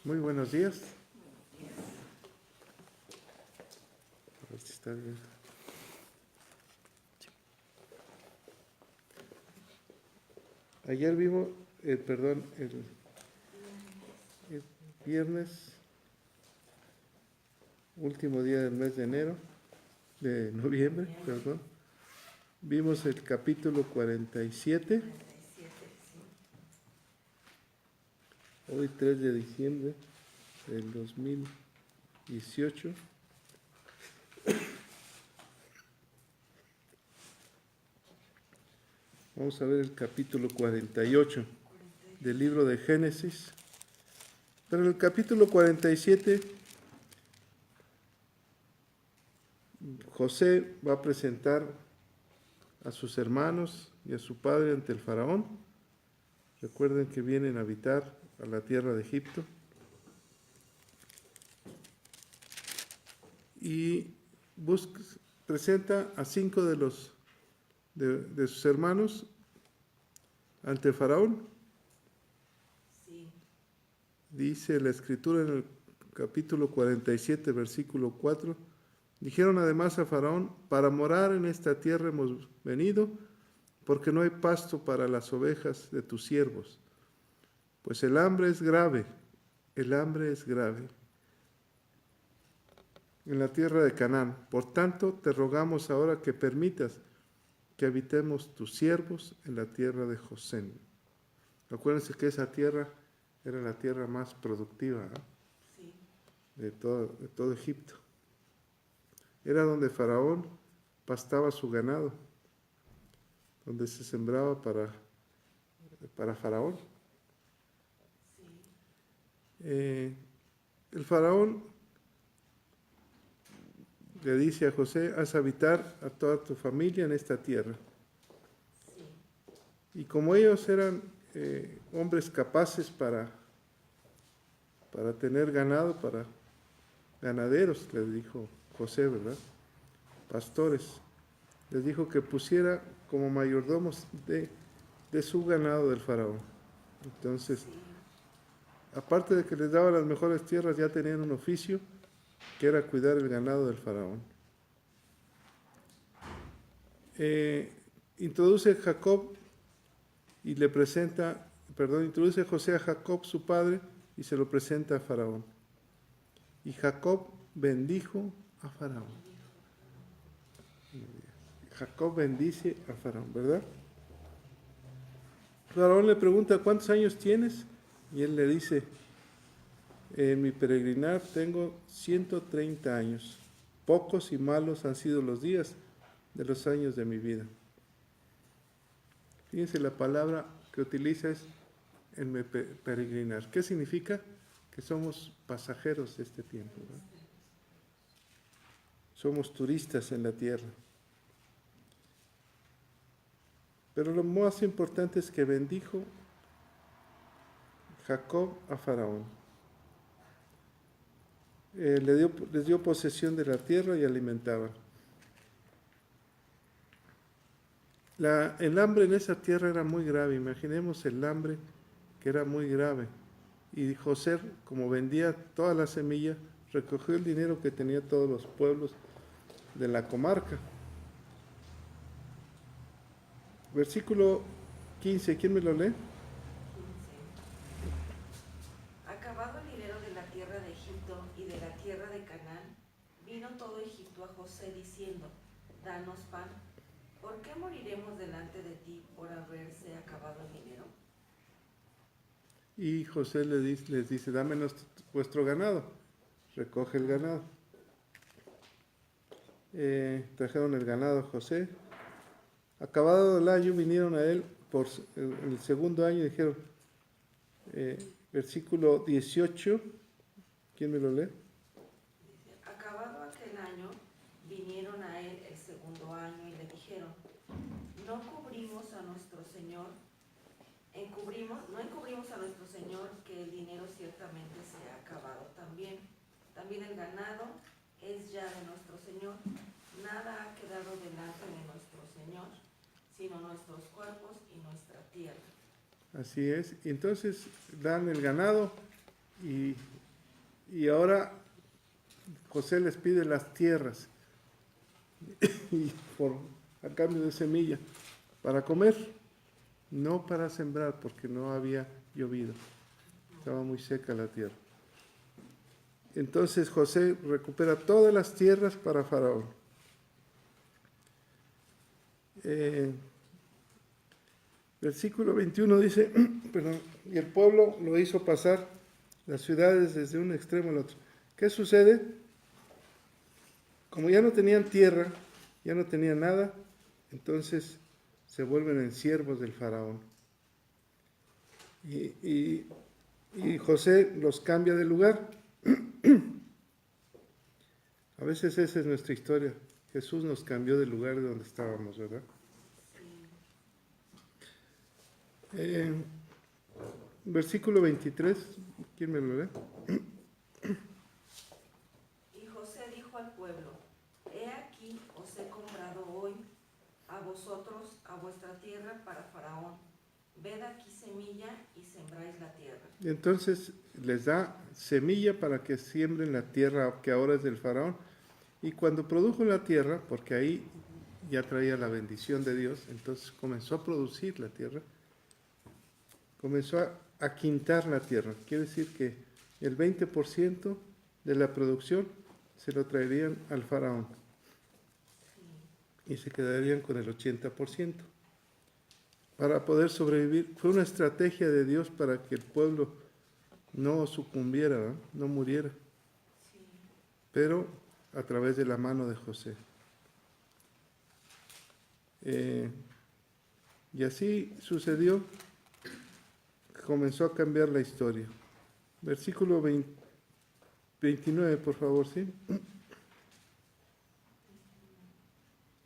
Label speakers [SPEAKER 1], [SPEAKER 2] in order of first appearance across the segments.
[SPEAKER 1] Muy buenos días. A ver si está bien. Ayer vimos, el viernes, último día del mes de noviembre, vimos el capítulo 47, hoy 3 de diciembre del 2018. Vamos a ver el capítulo 48 del libro de Génesis. Pero en el capítulo 47, José va a presentar a sus hermanos y a su padre ante el faraón. Recuerden que vienen a habitar a la tierra de Egipto. Y presenta a 5 de sus hermanos ante el faraón.
[SPEAKER 2] Sí.
[SPEAKER 1] Dice la escritura en el capítulo 47, versículo 4, dijeron además a faraón: para morar en esta tierra hemos venido, porque no hay pasto para las ovejas de tus siervos, pues el hambre es grave en la tierra de Canaán. Por tanto, te rogamos ahora que permitas que habitemos tus siervos en la tierra de Gosén. Acuérdense que esa tierra era la tierra más productiva, ¿no?
[SPEAKER 2] Sí.
[SPEAKER 1] de todo Egipto. Era donde Faraón pastaba su ganado, donde se sembraba para Faraón.
[SPEAKER 2] Sí.
[SPEAKER 1] El Faraón le dice a José: haz habitar a toda tu familia en esta tierra.
[SPEAKER 2] Sí.
[SPEAKER 1] Y como ellos eran hombres capaces para tener ganado, para ganaderos, les dijo José, ¿verdad? Pastores. Les dijo que pusiera como mayordomos de su ganado del faraón. Entonces,
[SPEAKER 2] Sí.
[SPEAKER 1] aparte de que les daba las mejores tierras, ya tenían un oficio que era cuidar el ganado del faraón. Introduce José a Jacob, su padre, y se lo presenta a Faraón. Y Jacob bendijo a Faraón. Jacob bendice a Faraón, ¿verdad? Faraón le pregunta: ¿cuántos años tienes? Y él le dice: en mi peregrinar tengo 130 años. Pocos y malos han sido los días de los años de mi vida. Fíjense, la palabra que utiliza es en mi peregrinar. ¿Qué significa? Que somos pasajeros de este tiempo, ¿no? Somos turistas en la tierra. Pero lo más importante es que bendijo Jacob a Faraón. Les dio posesión de la tierra y alimentaban. El hambre en esa tierra era muy grave. Imaginemos el hambre que era muy grave. Y José, como vendía toda la semilla, recogió el dinero que tenía todos los pueblos de la comarca. Versículo 15, ¿quién me lo lee?
[SPEAKER 2] 15. Acabado el dinero de la tierra de Egipto y de la tierra de Canaán, vino todo Egipto a José diciendo: danos pan. ¿Por qué moriremos delante de ti por haberse acabado el dinero?
[SPEAKER 1] Y José les dice: dámenos vuestro ganado. Recoge el ganado. Trajeron el ganado a José. Acabado el año, vinieron a él en el segundo año y dijeron, versículo 18, ¿quién me lo lee?
[SPEAKER 2] Dice: acabado aquel año, vinieron a él el segundo año y le dijeron: no encubrimos a nuestro señor que el dinero ciertamente se ha acabado también. También el ganado es ya de nuestro señor. Nada ha quedado delante de nuestro señor, sino nuestros cuerpos y nuestra tierra.
[SPEAKER 1] Así es. Y entonces dan el ganado y Y ahora José les pide las tierras y a cambio de semilla para comer, no para sembrar porque no había llovido, estaba muy seca la tierra. Entonces José recupera todas las tierras para Faraón. Versículo 21 dice, perdón, y el pueblo lo hizo pasar las ciudades desde un extremo al otro. ¿Qué sucede? Como ya no tenían tierra, ya no tenían nada, entonces se vuelven en siervos del faraón. Y José los cambia de lugar. A veces esa es nuestra historia. Jesús nos cambió del lugar de donde estábamos, ¿verdad? Versículo 23, ¿quién me lo lee?
[SPEAKER 2] Y José dijo al pueblo: He aquí os he comprado hoy a vosotros, a vuestra tierra para Faraón. Ved aquí semilla y sembráis la tierra.
[SPEAKER 1] Y entonces les da semilla para que siembren la tierra que ahora es del faraón. Y cuando produjo la tierra, porque ahí ya traía la bendición de Dios, entonces comenzó a producir la tierra, comenzó a quintar la tierra. Quiere decir que el 20% de la producción se lo traerían al faraón y se quedarían con el 80%. Para poder sobrevivir, fue una estrategia de Dios para que el pueblo no sucumbiera, ¿no? No muriera, pero a través de la mano de José. Y así sucedió, comenzó a cambiar la historia. Versículo 29, por favor, ¿sí?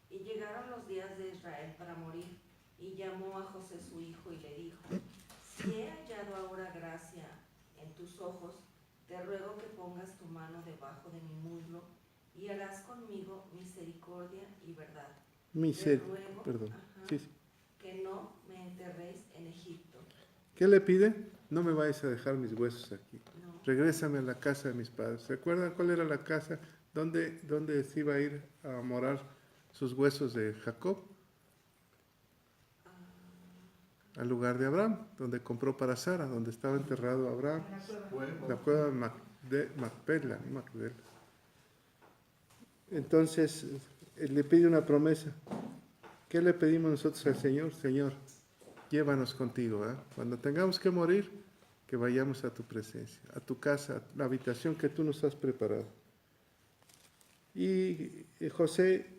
[SPEAKER 2] Y llegaron los días de Israel para morir, y llamó a José su hijo y le dijo: Si he hallado ahora gracia en tus ojos, te ruego que pongas tu mano debajo de mi muslo y harás conmigo misericordia y verdad. Te ruego,
[SPEAKER 1] perdón. Sí.
[SPEAKER 2] que no me enterréis en Egipto.
[SPEAKER 1] ¿Qué le pide? No me vayas a dejar mis huesos aquí.
[SPEAKER 2] No.
[SPEAKER 1] Regrésame a la casa de mis padres. ¿Recuerdan cuál era la casa? ¿Dónde se iba a ir a morar sus huesos de Jacob? Al lugar de Abraham, donde compró para Sara, donde estaba enterrado Abraham. La cueva de Macpela. Entonces, él le pide una promesa. ¿Qué le pedimos nosotros al Señor? Señor, llévanos contigo, ¿eh? Cuando tengamos que morir, que vayamos a tu presencia, a tu casa, a la habitación que tú nos has preparado. Y José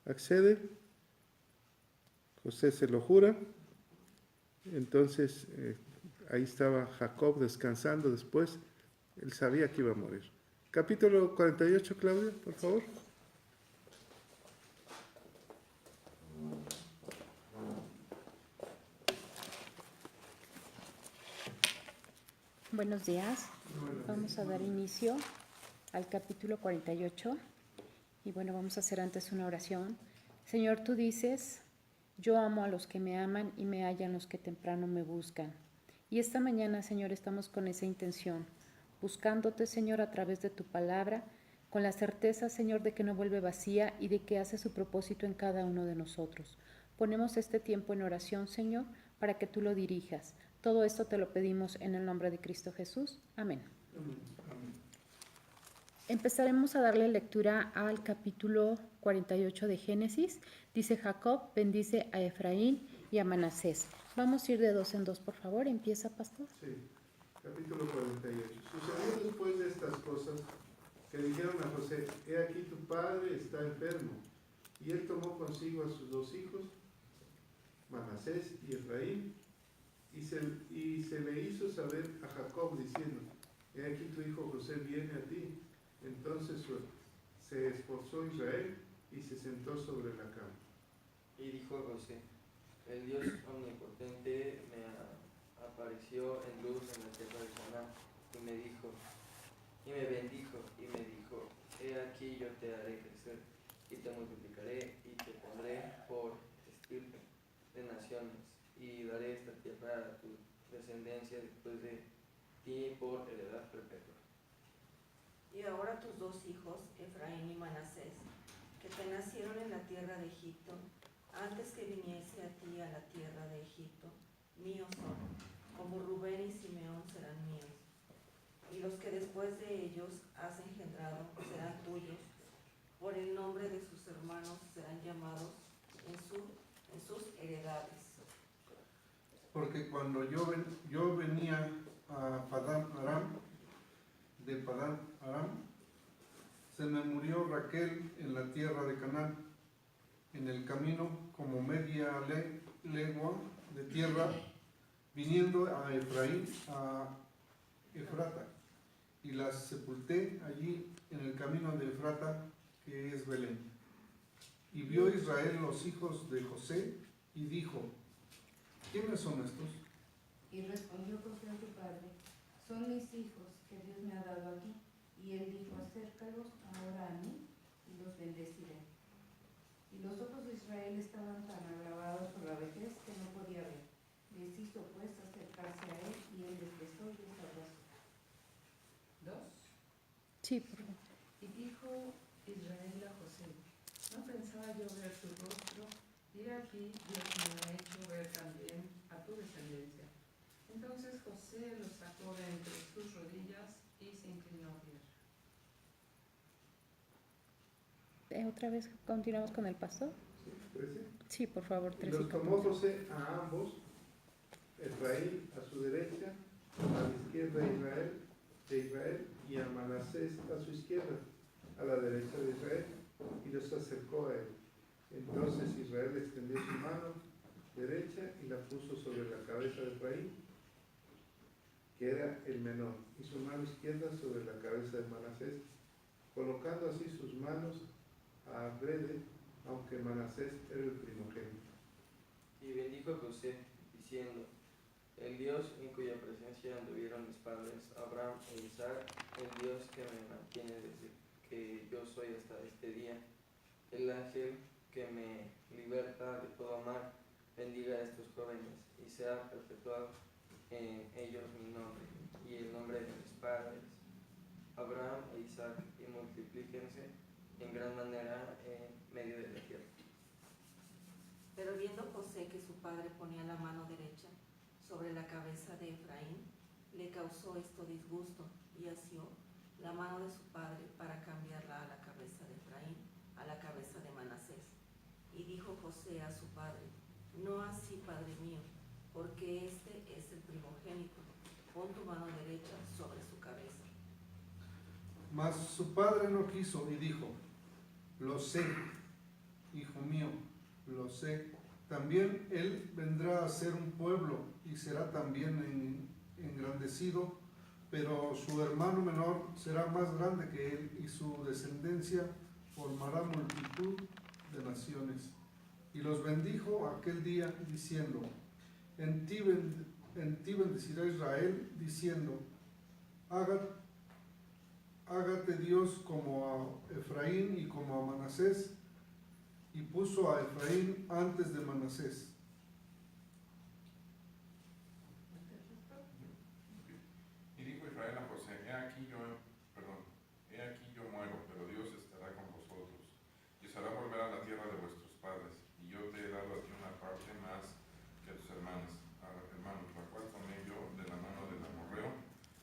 [SPEAKER 1] accede, José se lo jura, entonces ahí estaba Jacob descansando después, él sabía que iba a morir. Capítulo 48, Claudia, por favor.
[SPEAKER 3] Buenos días. Vamos a dar inicio al capítulo 48 y bueno, vamos a hacer antes una oración. Señor, tú dices: yo amo a los que me aman y me hallan los que temprano me buscan. Y esta mañana, Señor, estamos con esa intención, buscándote, Señor, a través de tu palabra, con la certeza, Señor, de que no vuelve vacía y de que hace su propósito en cada uno de nosotros. Ponemos este tiempo en oración, Señor, para que tú lo dirijas. Todo esto te lo pedimos en el nombre de Cristo Jesús. Amén. Empezaremos a darle lectura al capítulo 48 de Génesis. Dice: Jacob bendice a Efraín y a Manasés. Vamos a ir de dos en dos, por favor. Empieza, pastor.
[SPEAKER 1] Sí, capítulo 48. Sucedió después de estas cosas que dijeron a José: he aquí tu padre está enfermo. Y él tomó consigo a sus dos hijos, Manasés y Efraín, y se le hizo saber a Jacob diciendo: he aquí tu hijo José viene a ti. Entonces se esforzó Israel y se sentó sobre la cama.
[SPEAKER 4] Y dijo José: el Dios omnipotente me apareció en luz en la tierra de Canaán, y me bendijo, y me dijo: he aquí yo te haré crecer, y te multiplicaré, y te pondré por estirpe de naciones, y daré esta tierra a tu descendencia después de ti por heredad perpetua.
[SPEAKER 2] Y ahora tus dos hijos, Efraín y Manasés, que te nacieron en la tierra de Egipto, antes que viniese a ti a la tierra de Egipto, míos son, como Rubén y Simeón serán míos. Y los que después de ellos has engendrado serán tuyos, por el nombre de sus hermanos serán llamados en sus heredades.
[SPEAKER 1] Porque cuando yo venía a Padán Aram, de Padán Aram, se me murió Raquel en la tierra de Canaán, en el camino como media legua de tierra, viniendo a Efraín, a Efrata, y la sepulté allí en el camino de Efrata, que es Belén. Y vio Israel los hijos de José, y dijo, ¿quiénes son estos?
[SPEAKER 5] Y respondió José a su padre, son mis hijos que Dios me ha dado aquí. Y él dijo, acércalos ahora a mí y los bendeciré. Y los ojos de Israel estaban tan agravados por la vejez que no podía ver. Les hizo pues acercarse a él y él les besó y les abrazó. 2.
[SPEAKER 3] Sí, por favor.
[SPEAKER 5] Y dijo Israel a José, no pensaba yo ver tu rostro, y aquí Dios me ha hecho ver también a tu descendencia. Entonces José los sacó de entre sus rodillas y se inclinó a tierra.
[SPEAKER 3] Otra vez continuamos con el paso.
[SPEAKER 1] ¿Sí? 13.
[SPEAKER 3] Sí, por favor,
[SPEAKER 1] Y
[SPEAKER 3] 13.
[SPEAKER 1] los tomó José a ambos, Efraín a su derecha, a la izquierda de Israel, y a Manasés a su izquierda, a la derecha de Israel, y los acercó a él. Entonces Israel extendió su mano derecha y la puso sobre la cabeza de Efraín, que era el menor, y su mano izquierda sobre la cabeza de Manasés, colocando así sus manos adrede, aunque Manasés era el primogénito.
[SPEAKER 4] Y bendijo a José, diciendo, el Dios en cuya presencia anduvieron mis padres, Abraham e Isaac, el Dios que me mantiene desde que yo soy hasta este día, el ángel que me liberta de todo mal, bendiga a estos jóvenes y sea perpetuado en ellos mi nombre y el nombre de mis padres, Abraham e Isaac, y multiplíquense en gran manera en medio de la tierra.
[SPEAKER 2] Pero viendo José que su padre ponía la mano derecha sobre la cabeza de Efraín, le causó esto disgusto y asió la mano de su padre para cambiarla a la cabeza de Efraín, a la cabeza de Manasés. Y dijo José a su padre, no así, padre mío, porque este es el primogénito, pon tu mano derecha sobre su cabeza.
[SPEAKER 1] Mas su padre no quiso y dijo, lo sé, hijo mío, lo sé. También él vendrá a ser un pueblo y será también engrandecido, pero su hermano menor será más grande que él y su descendencia formará multitud de naciones. Y los bendijo aquel día diciendo, en ti bendecirá Israel, diciendo, hágate Dios como a Efraín y como a Manasés, y puso a Efraín antes de Manasés.
[SPEAKER 6] Y dijo Israel a José, he aquí yo muero, pero Dios estará con vosotros, y os hará volver a la tierra de vuestros padres, y yo te he dado a ti una parte más que a tus hermanos, la cual tomé yo de la mano del amorreo,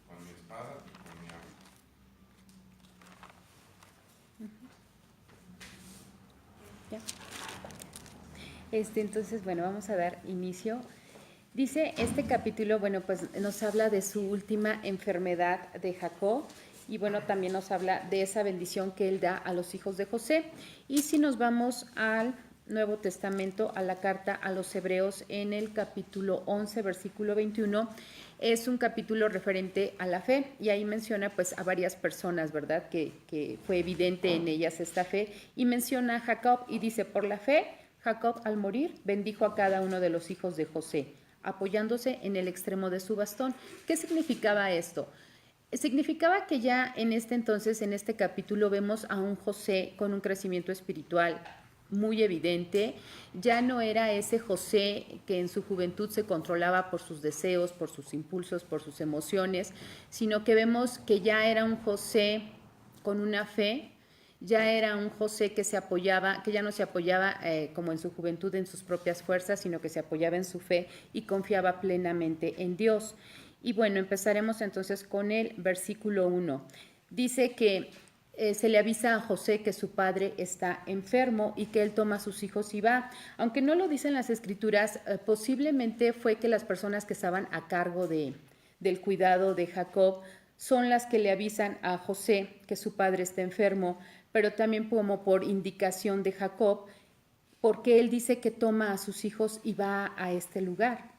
[SPEAKER 6] con mi espada y con mi arma.
[SPEAKER 3] Ya. Entonces, bueno, vamos a dar inicio. Dice este capítulo, bueno, pues nos habla de su última enfermedad de Jacob y bueno, también nos habla de esa bendición que él da a los hijos de José. Y si nos vamos al Nuevo Testamento, a la carta a los Hebreos en el capítulo 11, versículo 21, es un capítulo referente a la fe y ahí menciona pues a varias personas, ¿verdad? Que fue evidente en ellas esta fe y menciona a Jacob y dice, por la fe, Jacob al morir bendijo a cada uno de los hijos de José, apoyándose en el extremo de su bastón. ¿Qué significaba esto? Significaba que ya en este entonces, en este capítulo, vemos a un José con un crecimiento espiritual muy evidente. Ya no era ese José que en su juventud se controlaba por sus deseos, por sus impulsos, por sus emociones, sino que vemos que ya era un José con una fe, ya era un José que se apoyaba, que ya no se apoyaba como en su juventud en sus propias fuerzas, sino que se apoyaba en su fe y confiaba plenamente en Dios. Y bueno, empezaremos entonces con el versículo 1. Dice que se le avisa a José que su padre está enfermo y que él toma a sus hijos y va. Aunque no lo dicen las escrituras, posiblemente fue que las personas que estaban a cargo del cuidado de Jacob son las que le avisan a José que su padre está enfermo, pero también como por indicación de Jacob, porque él dice que toma a sus hijos y va a este lugar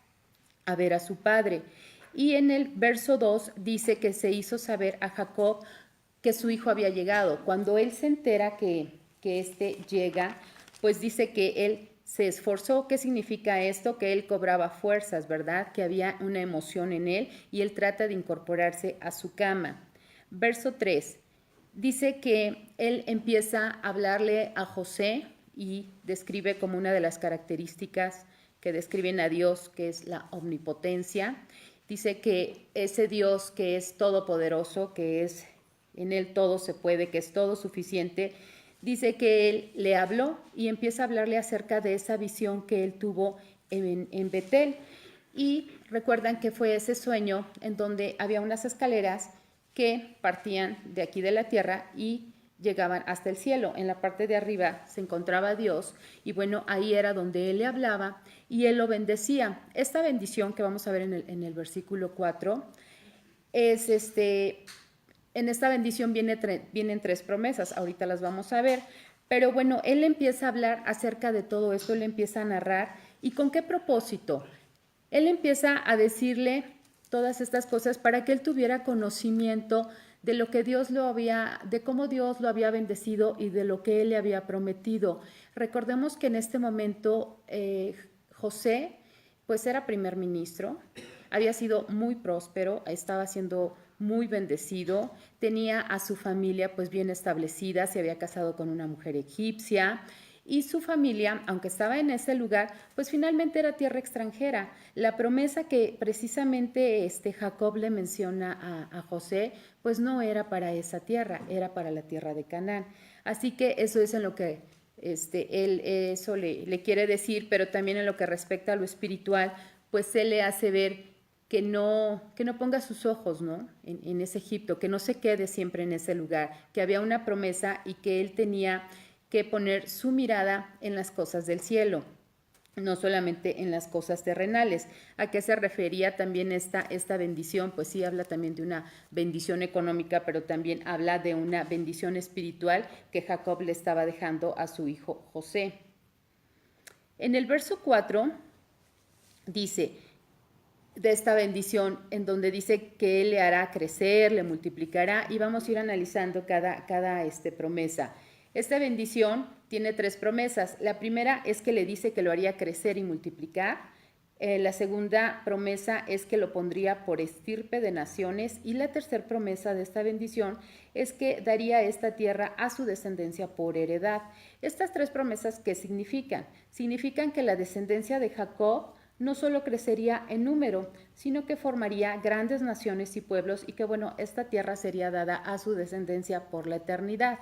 [SPEAKER 3] a ver a su padre. Y en el verso 2 dice que se hizo saber a Jacob que su hijo había llegado. Cuando él se entera que éste llega, pues dice que él se esforzó. ¿Qué significa esto? Que él cobraba fuerzas, ¿verdad? Que había una emoción en él y él trata de incorporarse a su cama. Verso 3 dice que él empieza a hablarle a José y describe como una de las características que describen a Dios, que es la omnipotencia. Dice que ese Dios que es todopoderoso, que es en él todo se puede, que es todo suficiente, dice que él le habló y empieza a hablarle acerca de esa visión que él tuvo en Betel. Y recuerdan que fue ese sueño en donde había unas escaleras que partían de aquí de la tierra y llegaban hasta el cielo. En la parte de arriba se encontraba Dios y bueno, ahí era donde él le hablaba y él lo bendecía. Esta bendición que vamos a ver en el versículo 4 es en esta bendición vienen 3 promesas, ahorita las vamos a ver, pero bueno, él empieza a hablar acerca de todo esto, él empieza a narrar. ¿Y con qué propósito? Él empieza a decirle todas estas cosas para que él tuviera conocimiento de lo que de cómo Dios lo había bendecido y de lo que él le había prometido. Recordemos que en este momento José, pues era primer ministro, había sido muy próspero, estaba siendo muy bendecido, tenía a su familia pues bien establecida, se había casado con una mujer egipcia y su familia, aunque estaba en ese lugar, pues finalmente era tierra extranjera. La promesa que precisamente Jacob le menciona a José, pues no era para esa tierra, era para la tierra de Canaán. Así que eso es en lo que él eso le quiere decir, pero también en lo que respecta a lo espiritual, pues él le hace ver que no ponga sus ojos, ¿no? en ese Egipto, que no se quede siempre en ese lugar, que había una promesa y que él tenía que poner su mirada en las cosas del cielo, no solamente en las cosas terrenales. ¿A qué se refería también esta bendición? Pues sí, habla también de una bendición económica, pero también habla de una bendición espiritual que Jacob le estaba dejando a su hijo José. En el verso 4 dice de esta bendición en donde dice que él le hará crecer, le multiplicará, y vamos a ir analizando cada promesa. Esta bendición tiene 3 promesas. La primera es que le dice que lo haría crecer y multiplicar. La segunda promesa es que lo pondría por estirpe de naciones. Y la tercera promesa de esta bendición es que daría esta tierra a su descendencia por heredad. Estas 3 promesas, ¿qué significan? Significan que la descendencia de Jacob no solo crecería en número, sino que formaría grandes naciones y pueblos y que, bueno, esta tierra sería dada a su descendencia por la eternidad.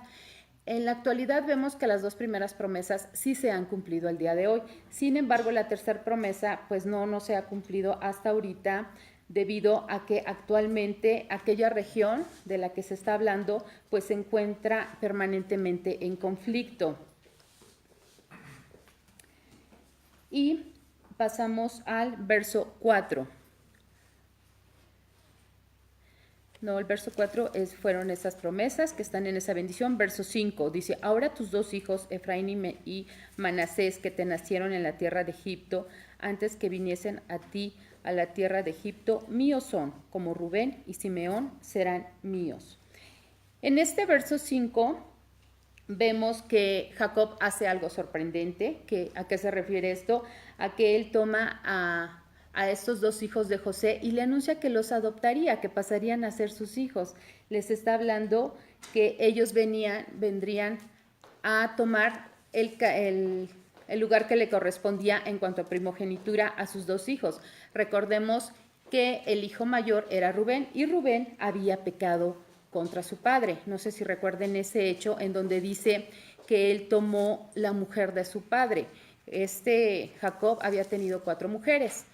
[SPEAKER 3] En la actualidad vemos que las 2 primeras promesas sí se han cumplido al día de hoy. Sin embargo, la tercera promesa pues no se ha cumplido hasta ahorita debido a que actualmente aquella región de la que se está hablando pues se encuentra permanentemente en conflicto. Y pasamos al verso 4. No, el verso 4 fueron esas promesas que están en esa bendición. Verso 5 dice, ahora tus 2 hijos, Efraín y Manasés, que te nacieron en la tierra de Egipto, antes que viniesen a ti a la tierra de Egipto, míos son, como Rubén y Simeón serán míos. En este verso 5 vemos que Jacob hace algo sorprendente. ¿A qué se refiere esto? A que él toma a estos 2 hijos de José y le anuncia que los adoptaría, que pasarían a ser sus hijos. Les está hablando que ellos vendrían a tomar el lugar que le correspondía en cuanto a primogenitura a sus dos hijos. Recordemos que el hijo mayor era Rubén y Rubén había pecado contra su padre. No sé si recuerden ese hecho en donde dice que él tomó la mujer de su padre. Jacob había tenido 4 mujeres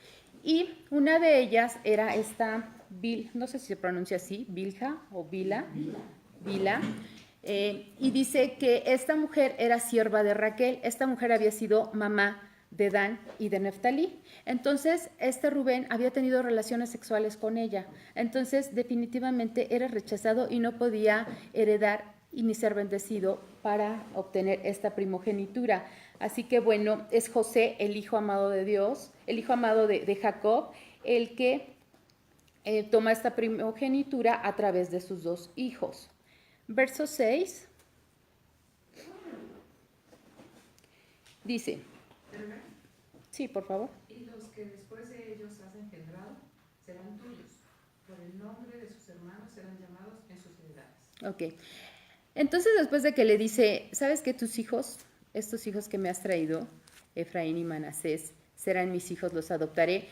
[SPEAKER 3] y una de ellas era esta no sé si se pronuncia así, Bilha o Bila. Y dice que esta mujer era sierva de Raquel. Esta mujer había sido mamá de Dan y de Neftalí. Entonces, Rubén había tenido relaciones sexuales con ella. Entonces, definitivamente era rechazado y no podía heredar y ni ser bendecido para obtener esta primogenitura. Así que bueno, es José, el hijo amado de Dios, el hijo amado de Jacob, el que toma esta primogenitura a través de sus 2 hijos. Verso 6 dice, sí, por favor.
[SPEAKER 7] Y los que después de ellos has engendrado serán tuyos, por el nombre de sus hermanos serán llamados en sus heredades.
[SPEAKER 3] Ok, entonces después de que le dice, ¿sabes qué? Tus hijos, estos hijos que me has traído, Efraín y Manasés, serán mis hijos, los adoptaré.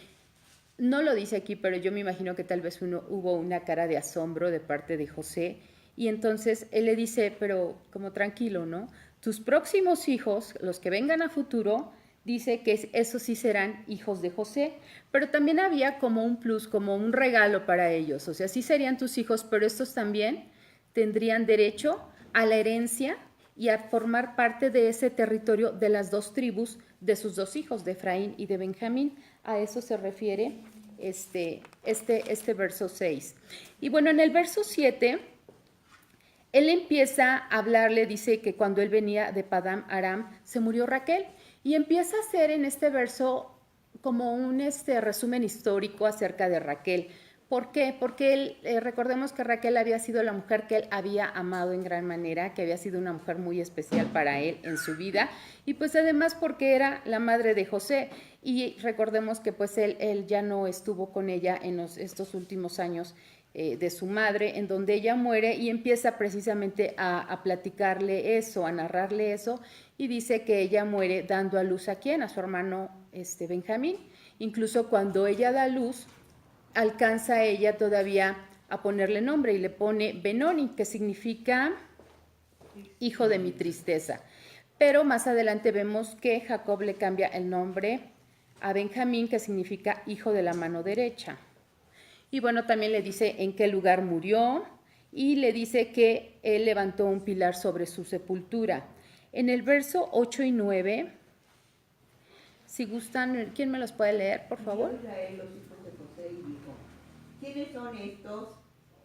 [SPEAKER 3] No lo dice aquí, pero yo me imagino que tal vez hubo una cara de asombro de parte de José. Y entonces él le dice, pero como tranquilo, ¿no? Tus próximos hijos, los que vengan a futuro, dice que esos sí serán hijos de José. Pero también había como un plus, como un regalo para ellos. O sea, sí serían tus hijos, pero estos también tendrían derecho a la herencia y a formar parte de ese territorio de las 2 tribus de sus 2 hijos, de Efraín y de Benjamín. A eso se refiere este verso 6. Y bueno, en el verso 7, él empieza a hablarle, dice que cuando él venía de Padam Aram, se murió Raquel. Y empieza a hacer en este verso como un resumen histórico acerca de Raquel. ¿Por qué? Porque recordemos que Raquel había sido la mujer que él había amado en gran manera, que había sido una mujer muy especial para él en su vida, y pues además porque era la madre de José, y recordemos que pues él ya no estuvo con ella en estos últimos años de su madre, en donde ella muere y empieza precisamente a platicarle eso, a narrarle eso, y dice que ella muere dando a luz ¿a quién? A su hermano Benjamín. Incluso cuando ella da a luz, alcanza ella todavía a ponerle nombre y le pone Benoni, que significa hijo de mi tristeza. Pero más adelante vemos que Jacob le cambia el nombre a Benjamín, que significa hijo de la mano derecha. Y bueno, también le dice en qué lugar murió y le dice que él levantó un pilar sobre su sepultura. En el verso 8 y 9, si gustan, ¿quién me los puede leer, por favor?
[SPEAKER 8] Israel los hijos de José y dijo, ¿quiénes son estos?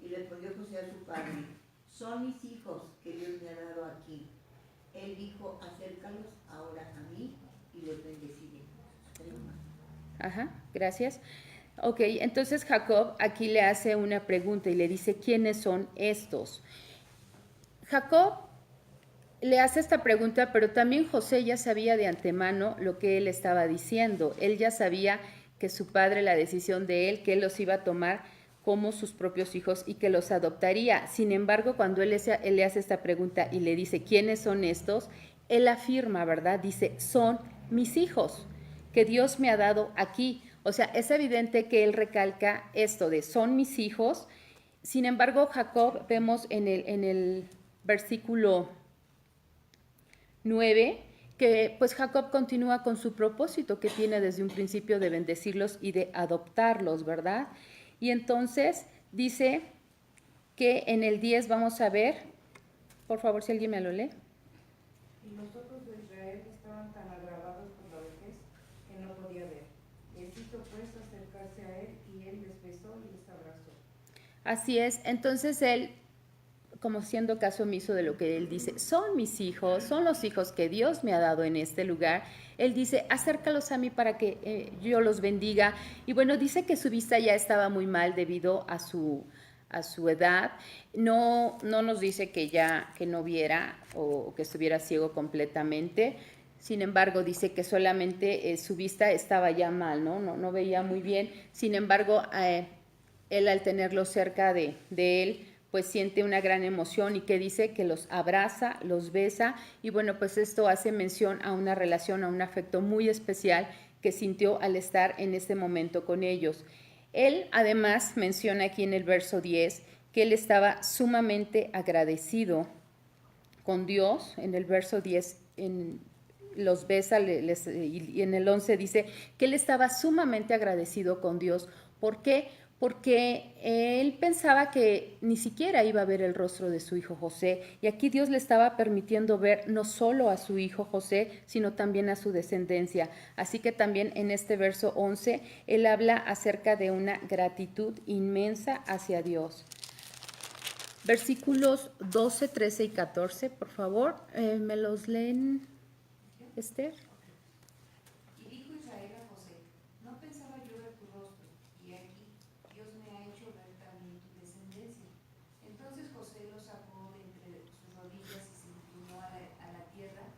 [SPEAKER 8] Y respondió José a su padre, son mis hijos que Dios me ha dado aquí. Él dijo, acércalos ahora a mí y los bendeciré.
[SPEAKER 3] Ajá, gracias. Ok, entonces Jacob aquí le hace una pregunta y le dice, ¿quiénes son estos? Jacob le hace esta pregunta, pero también José ya sabía de antemano lo que él estaba diciendo. Él ya sabía que su padre, la decisión de él, que él los iba a tomar como sus propios hijos y que los adoptaría. Sin embargo, cuando él le hace esta pregunta y le dice, ¿quiénes son estos? Él afirma, ¿verdad? Dice, son mis hijos, que Dios me ha dado aquí. O sea, es evidente que él recalca esto de son mis hijos. Sin embargo, Jacob, vemos en el versículo 9, que pues Jacob continúa con su propósito que tiene desde un principio de bendecirlos y de adoptarlos, ¿verdad? Y entonces dice que en el 10 vamos a ver, por favor, si alguien me lo lee.
[SPEAKER 5] Y los ojos de Israel estaban tan agravados por la vejez que no podía ver. Les hizo pues acercarse a él y él les besó y les abrazó.
[SPEAKER 3] Así es, entonces él, como siendo caso omiso de lo que él dice, son mis hijos, son los hijos que Dios me ha dado en este lugar. Él dice, acércalos a mí para que yo los bendiga. Y bueno, dice que su vista ya estaba muy mal debido a su edad. No nos dice que no viera o que estuviera ciego completamente. Sin embargo, dice que solamente su vista estaba ya mal, no veía muy bien. Sin embargo, él al tenerlo cerca de él, pues siente una gran emoción y que dice que los abraza, los besa y bueno, pues esto hace mención a una relación, a un afecto muy especial que sintió al estar en este momento con ellos. Él además menciona aquí en el verso 10 que él estaba sumamente agradecido con Dios. En el verso 10 los besa y en el 11 dice que él estaba sumamente agradecido con Dios. ¿Por qué? Porque él pensaba que ni siquiera iba a ver el rostro de su hijo José, y aquí Dios le estaba permitiendo ver no solo a su hijo José, sino también a su descendencia. Así que también en este verso 11, él habla acerca de una gratitud inmensa hacia Dios. Versículos 12, 13 y 14, por favor, ¿me los leen, Esther?
[SPEAKER 5] Y dijo Israel a José: no pensaba yo ver tu rostro, y aquí Dios me ha hecho ver también tu descendencia. Entonces José los sacó de entre sus rodillas y se inclinó a la tierra,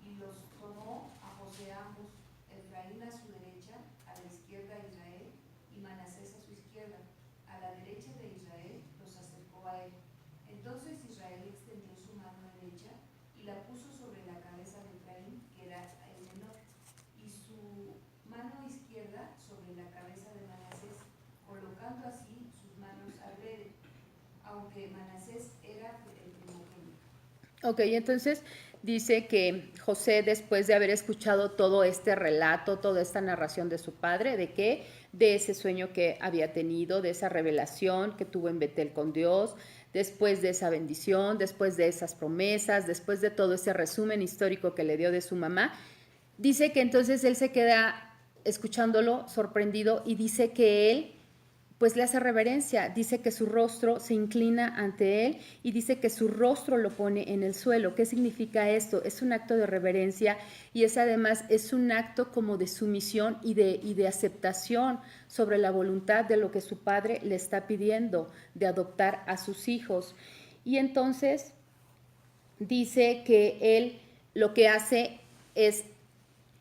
[SPEAKER 5] y los tomó a José ambos, Efraín a su derecha, a la izquierda Israel, y Manasés a su izquierda. A la derecha de Israel los acercó a él. Entonces Israel extendió su mano derecha y la puso sobre la cabeza de Efraín, que era el menor, y su mano izquierda sobre la cabeza de Manasés, colocando así sus manos alrededor, aunque Manasés era el primogénito.
[SPEAKER 3] Ok, entonces dice que José, después de haber escuchado todo este relato, toda esta narración de su padre, ¿de qué? De ese sueño que había tenido, de esa revelación que tuvo en Betel con Dios, después de esa bendición, después de esas promesas, después de todo ese resumen histórico que le dio de su mamá, dice que entonces él se queda escuchándolo sorprendido y dice que él pues le hace reverencia, dice que su rostro se inclina ante él y dice que su rostro lo pone en el suelo. ¿Qué significa esto? Es un acto de reverencia y además es un acto como de sumisión y de aceptación sobre la voluntad de lo que su padre le está pidiendo, de adoptar a sus hijos. Y entonces dice que él lo que hace es,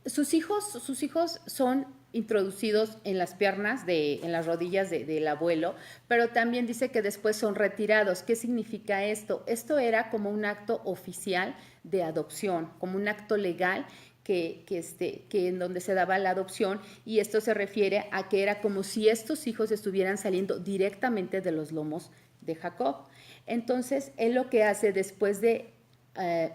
[SPEAKER 3] sus hijos son introducidos en las piernas, en las rodillas del abuelo, pero también dice que después son retirados. ¿Qué significa esto? Esto era como un acto oficial de adopción, como un acto legal que en donde se daba la adopción, y esto se refiere a que era como si estos hijos estuvieran saliendo directamente de los lomos de Jacob. Entonces, él lo que hace después de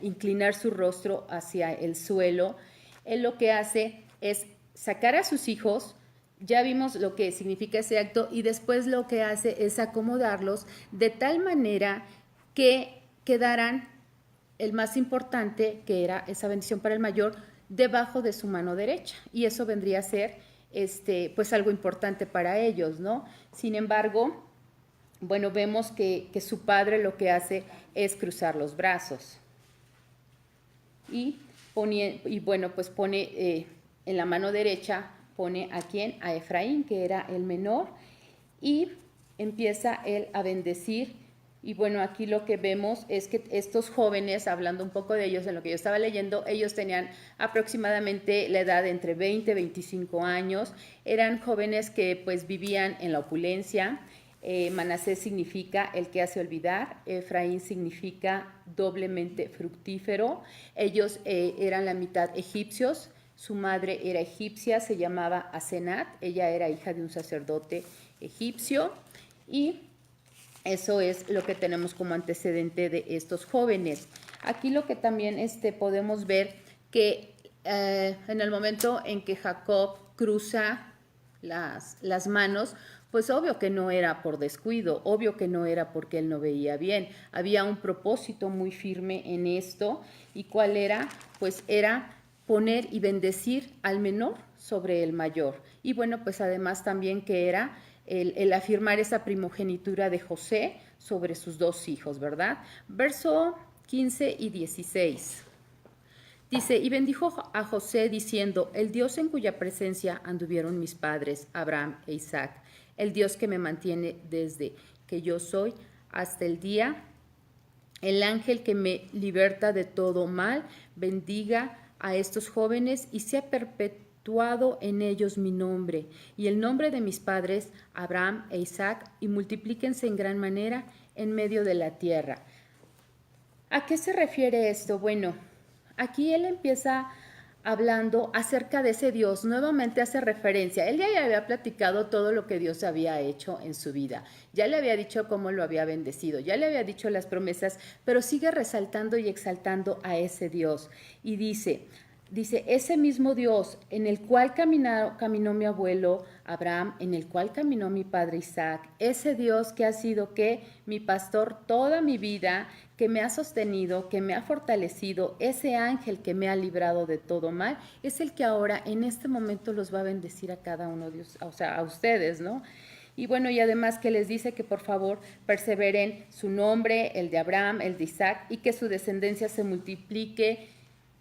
[SPEAKER 3] inclinar su rostro hacia el suelo, él lo que hace es sacar a sus hijos, ya vimos lo que significa ese acto, y después lo que hace es acomodarlos de tal manera que quedaran, el más importante, que era esa bendición para el mayor, debajo de su mano derecha, y eso vendría a ser pues algo importante para ellos, ¿no? Sin embargo, bueno, vemos que su padre lo que hace es cruzar los brazos y bueno, pues pone en la mano derecha, pone a quién, a Efraín, que era el menor, y empieza él a bendecir. Y bueno, aquí lo que vemos es que estos jóvenes, hablando un poco de ellos en lo que yo estaba leyendo, ellos tenían aproximadamente la edad de entre 20 y 25 años, eran jóvenes que pues vivían en la opulencia. Manasés significa el que hace olvidar, Efraín significa doblemente fructífero. Ellos eran la mitad egipcios, su madre era egipcia, se llamaba Asenat, ella era hija de un sacerdote egipcio, y eso es lo que tenemos como antecedente de estos jóvenes. Aquí lo que también podemos ver que en el momento en que Jacob cruza las manos, pues obvio que no era por descuido, obvio que no era porque él no veía bien. Había un propósito muy firme en esto, y ¿cuál era? Pues era poner y bendecir al menor sobre el mayor. Y bueno, pues además también que era el afirmar esa primogenitura de José sobre sus dos hijos, ¿verdad? Verso 15 y 16. Dice, y bendijo a José diciendo, el Dios en cuya presencia anduvieron mis padres, Abraham e Isaac, el Dios que me mantiene desde que yo soy hasta el día, el ángel que me liberta de todo mal, bendiga a estos jóvenes y sea perpetuado en ellos mi nombre y el nombre de mis padres, Abraham e Isaac, y multiplíquense en gran manera en medio de la tierra. ¿A qué se refiere esto? Bueno, aquí él empieza hablando acerca de ese Dios, nuevamente hace referencia. Él ya había platicado todo lo que Dios había hecho en su vida, ya le había dicho cómo lo había bendecido, ya le había dicho las promesas, pero sigue resaltando y exaltando a ese Dios. Y dice, ese mismo Dios en el cual caminó mi abuelo Abraham, en el cual caminó mi padre Isaac, ese Dios que ha sido mi pastor toda mi vida, que me ha sostenido, que me ha fortalecido, ese ángel que me ha librado de todo mal, es el que ahora en este momento los va a bendecir a cada uno de ustedes, o sea, a ustedes, ¿no? Y bueno, y además que les dice que por favor perseveren su nombre, el de Abraham, el de Isaac, y que su descendencia se multiplique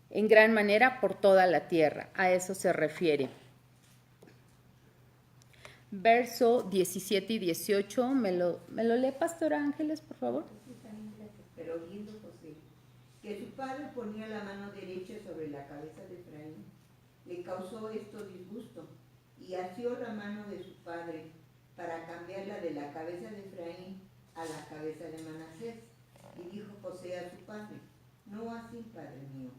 [SPEAKER 3] en gran manera por toda la tierra. A eso se refiere. Verso 17 y 18, ¿me lo lee, Pastora Ángeles, por favor?
[SPEAKER 8] Pero oyendo José que su padre ponía la mano derecha sobre la cabeza de Efraín, le causó esto disgusto, y asió la mano de su padre para cambiarla de la cabeza de Efraín a la cabeza de Manasés. Y dijo José a su padre, no así, padre mío,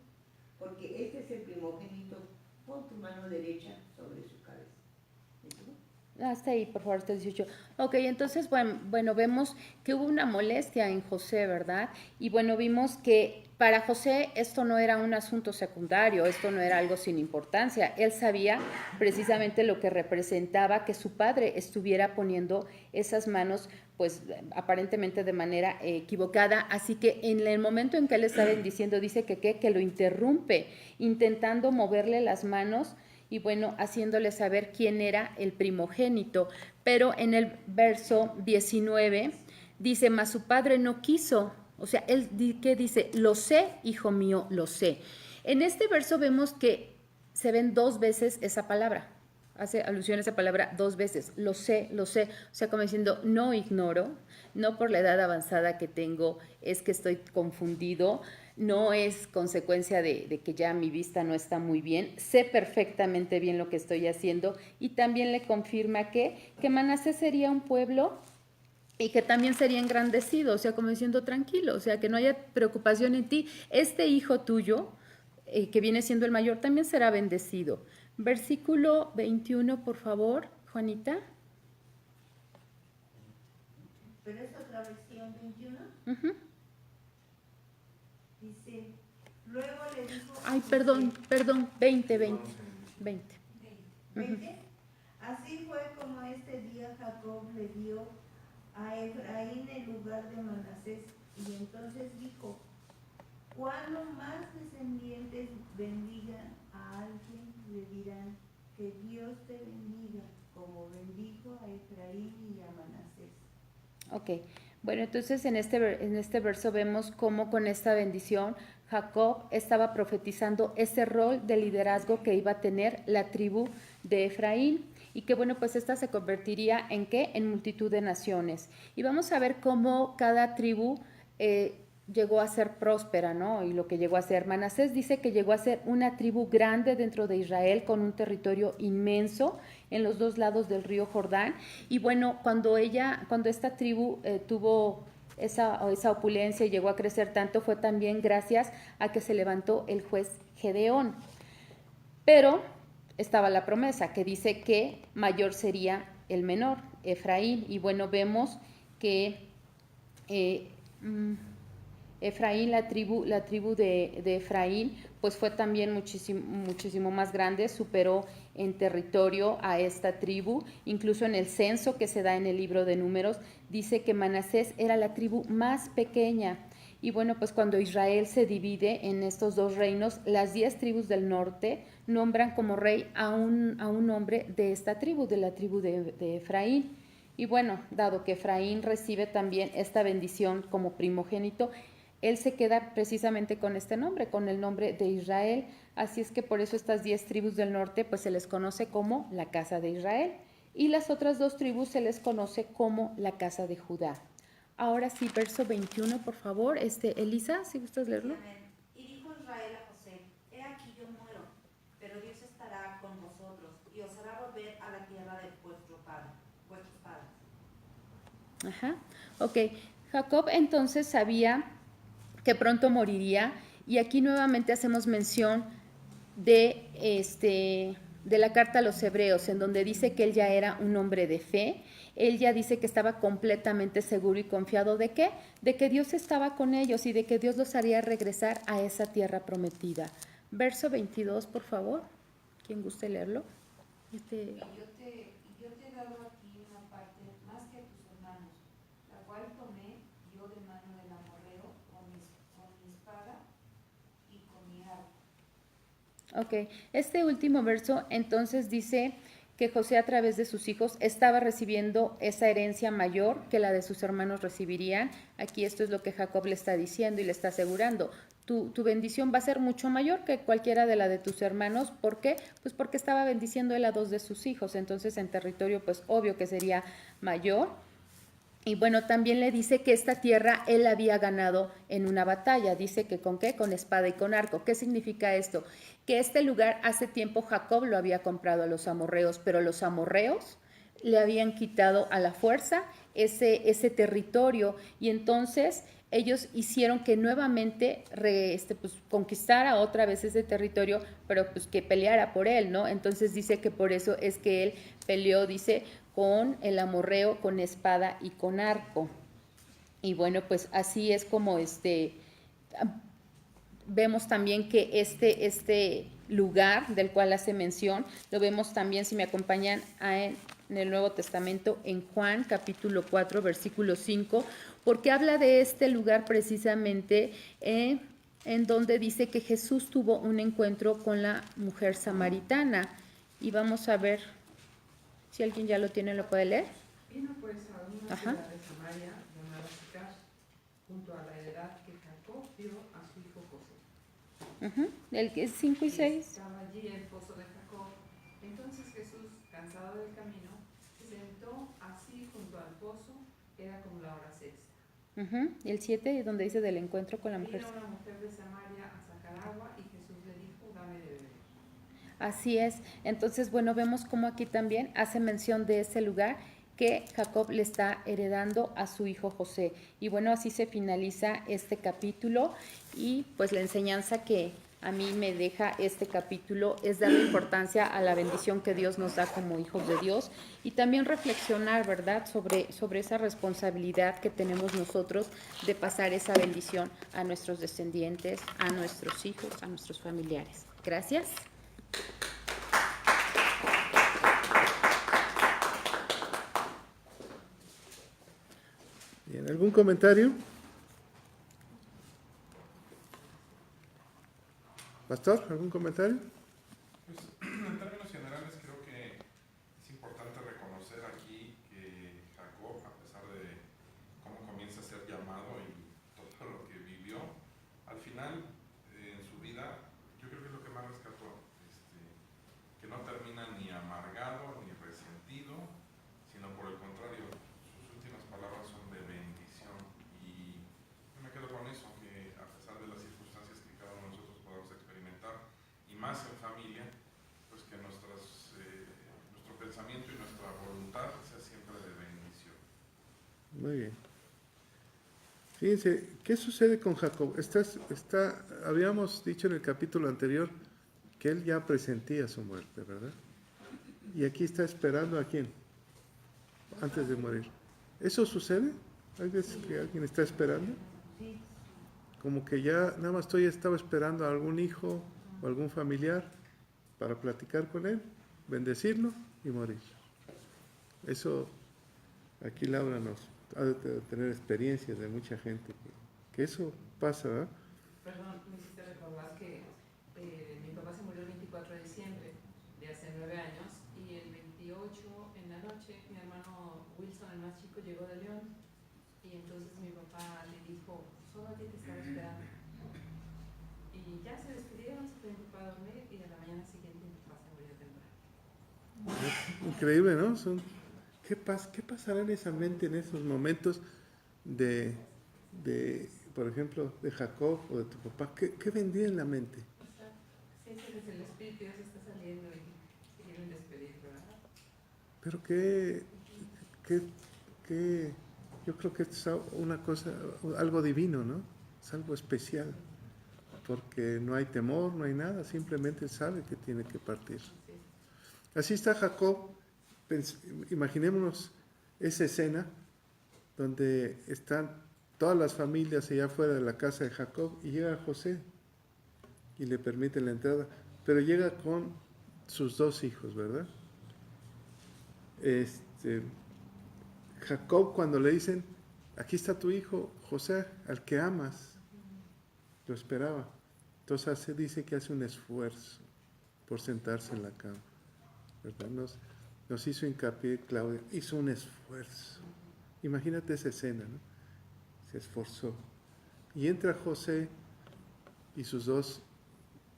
[SPEAKER 8] porque este es el primogénito, pon tu mano derecha sobre su cabeza.
[SPEAKER 3] Hasta ahí, por favor, hasta 18. Ok, entonces, bueno, vemos que hubo una molestia en José, ¿verdad? Y bueno, vimos que para José esto no era un asunto secundario, esto no era algo sin importancia. Él sabía precisamente lo que representaba que su padre estuviera poniendo esas manos, pues aparentemente de manera equivocada. Así que en el momento en que él estaba diciendo, dice que lo interrumpe, intentando moverle las manos, y bueno, haciéndole saber quién era el primogénito. Pero en el verso 19 dice, mas su padre no quiso. O sea, él que dice, lo sé, hijo mío, lo sé. En este verso vemos que se ven dos veces esa palabra. Hace alusión a esa palabra dos veces, lo sé, lo sé. O sea, como diciendo, no ignoro, no por la edad avanzada que tengo, es que estoy confundido, no es consecuencia de que ya mi vista no está muy bien, sé perfectamente bien lo que estoy haciendo, y también le confirma que Manasés sería un pueblo y que también sería engrandecido, o sea, como diciendo tranquilo, o sea, que no haya preocupación en ti, este hijo tuyo, que viene siendo el mayor, también será bendecido. Versículo 21, por favor, Juanita.
[SPEAKER 8] Pero es otra versión 21.
[SPEAKER 3] Uh-huh.
[SPEAKER 8] Dice, luego le dijo...
[SPEAKER 3] Ay, perdón, 20.
[SPEAKER 8] ¿20? Así fue como este día Jacob le dio a Efraín el lugar de Manasés, y entonces dijo, cuando más descendientes bendigan a alguien, le dirán que Dios te bendiga, como bendijo a Efraín y a Manasés.
[SPEAKER 3] Ok, bueno, entonces en este verso vemos cómo con esta bendición Jacob estaba profetizando ese rol de liderazgo que iba a tener la tribu de Efraín, y que bueno, pues esta se convertiría en ¿qué? En multitud de naciones. Y vamos a ver cómo cada tribu llegó a ser próspera, ¿no? Y lo que llegó a ser. Manasés dice que llegó a ser una tribu grande dentro de Israel, con un territorio inmenso en los dos lados del río Jordán. Y bueno, cuando esta tribu tuvo esa opulencia y llegó a crecer tanto, fue también gracias a que se levantó el juez Gedeón. Pero estaba la promesa que dice que mayor sería el menor, Efraín. Y bueno, vemos que Efraín, la tribu de Efraín, pues fue también muchísimo más grande, superó en territorio a esta tribu. Incluso en el censo que se da en el libro de Números, dice que Manasés era la tribu más pequeña. Y bueno, pues cuando Israel se divide en estos dos reinos, las 10 tribus del norte nombran como rey a un hombre de esta tribu, de la tribu de Efraín. Y bueno, dado que Efraín recibe también esta bendición como primogénito, él se queda precisamente con este nombre, con el nombre de Israel. Así es que por eso estas 10 tribus del norte pues se les conoce como la casa de Israel, y las otras 2 tribus se les conoce como la casa de Judá. Ahora sí, verso 21, por favor. Elisa, si gustas leerlo.
[SPEAKER 2] Amén. Y dijo Israel a José, he aquí yo muero, pero Dios estará con vosotros y os hará volver a la tierra de vuestros padres.
[SPEAKER 3] Ajá, ok. Jacob entonces sabía que pronto moriría, y aquí nuevamente hacemos mención de la carta a los hebreos, en donde dice que él ya era un hombre de fe. Él ya dice que estaba completamente seguro y confiado ¿de qué? De que Dios estaba con ellos y de que Dios los haría regresar a esa tierra prometida. Verso 22, por favor. ¿Quién guste leerlo?
[SPEAKER 5] Y yo te he dado aquí una parte más que a tus hermanos, la cual tomé yo de mano del amorreo con mi espada y con mi arco.
[SPEAKER 3] Ok, este último verso entonces dice que José a través de sus hijos estaba recibiendo esa herencia mayor que la de sus hermanos recibirían. Aquí esto es lo que Jacob le está diciendo y le está asegurando. Tu bendición va a ser mucho mayor que cualquiera de la de tus hermanos. ¿Por qué? Pues porque estaba bendiciendo él a 2 de sus hijos, entonces en territorio pues obvio que sería mayor. Y bueno, también le dice que esta tierra él había ganado en una batalla. Dice que ¿con qué? Con espada y con arco. ¿Qué significa esto? Que este lugar hace tiempo Jacob lo había comprado a los amorreos, pero los amorreos le habían quitado a la fuerza ese territorio, y entonces ellos hicieron que nuevamente pues, conquistara otra vez ese territorio, pero pues que peleara por él, ¿no? Entonces dice que por eso es que él peleó, dice, con el amorreo, con espada y con arco. Y bueno, pues así es como vemos también que este lugar del cual hace mención, lo vemos también, si me acompañan, en el Nuevo Testamento, en Juan capítulo 4, versículo 5, porque habla de este lugar precisamente en donde dice que Jesús tuvo un encuentro con la mujer samaritana. Y vamos a ver si alguien ya lo tiene, ¿lo puede leer?
[SPEAKER 7] Vino pues a una
[SPEAKER 3] Ajá.
[SPEAKER 7] ciudad de Samaria llamada Sicar, junto a la heredad que Jacob dio a su hijo José.
[SPEAKER 3] El que es 5 y 6.
[SPEAKER 7] Estaba allí el pozo de Jacob. Entonces Jesús, cansado del camino, se sentó así junto al pozo, era como la hora sexta.
[SPEAKER 3] El 7, donde dice del encuentro con la mujer.
[SPEAKER 7] Vino una mujer de Samaria a sacar agua y Jesús le dijo, dame de beber.
[SPEAKER 3] Así es. Entonces, bueno, vemos cómo aquí también hace mención de ese lugar que Jacob le está heredando a su hijo José. Y bueno, así se finaliza este capítulo, y pues la enseñanza que a mí me deja este capítulo es darle importancia a la bendición que Dios nos da como hijos de Dios, y también reflexionar, ¿verdad?, sobre esa responsabilidad que tenemos nosotros de pasar esa bendición a nuestros descendientes, a nuestros hijos, a nuestros familiares. Gracias.
[SPEAKER 1] Bien, ¿algún comentario? Pastor, ¿algún comentario?
[SPEAKER 6] Pues, en términos generales, creo que es importante reconocer aquí que Jacob, a pesar de cómo comienza a ser llamado y todo lo que vivió, al final, en su vida, yo creo que es lo que más rescató, que no termina ni amargado ni resentido, sino por el contrario, sus últimas palabras son de bendición. Y yo me quedo con eso, que a pesar de las circunstancias que cada uno de nosotros podamos experimentar, y más en familia, pues que nuestro pensamiento y nuestra voluntad sea siempre de bendición.
[SPEAKER 1] Muy bien. Fíjense, ¿qué sucede con Jacob? Habíamos dicho en el capítulo anterior que él ya presentía su muerte, ¿verdad? Y aquí está esperando a quién, antes de morir. ¿Eso sucede? ¿Hay veces que alguien está esperando? Como que ya nada más estaba esperando a algún hijo o algún familiar para platicar con él, bendecirlo y morir. Eso, aquí Laura nos ha de tener experiencias de mucha gente que eso pasa, ¿verdad?
[SPEAKER 7] Perdón, me hiciste recordar que mi papá se murió el 24 de diciembre de hace 9 años, y el 28 en la noche mi hermano Wilson, el más chico, llegó de León, y entonces mi papá le dijo, solo a ti te estaba esperando. Y ya se despidieron, se fue mi papá a dormir, y a la mañana siguiente mi papá se murió temprano.
[SPEAKER 1] Increíble, ¿no? ¿Qué pasará en esa mente en esos momentos de por ejemplo, de Jacob o de tu papá? ¿Qué vendría en la mente?
[SPEAKER 7] Sientes que el Espíritu ya se está saliendo y se quieren despedir, ¿verdad?
[SPEAKER 1] Pero Yo creo que esto es una cosa, algo divino, ¿no? Es algo especial, porque no hay temor, no hay nada, simplemente sabe que tiene que partir. Así está Jacob. Imaginémonos esa escena donde están todas las familias allá afuera de la casa de Jacob y llega José y le permite la entrada, pero llega con sus dos hijos, ¿verdad? Jacob, cuando le dicen, aquí está tu hijo José, al que amas, lo esperaba. Entonces dice que hace un esfuerzo por sentarse en la cama, ¿verdad? Nos hizo hincapié, Claudia, hizo un esfuerzo. Imagínate esa escena, ¿no? Se esforzó. Y entra José y sus dos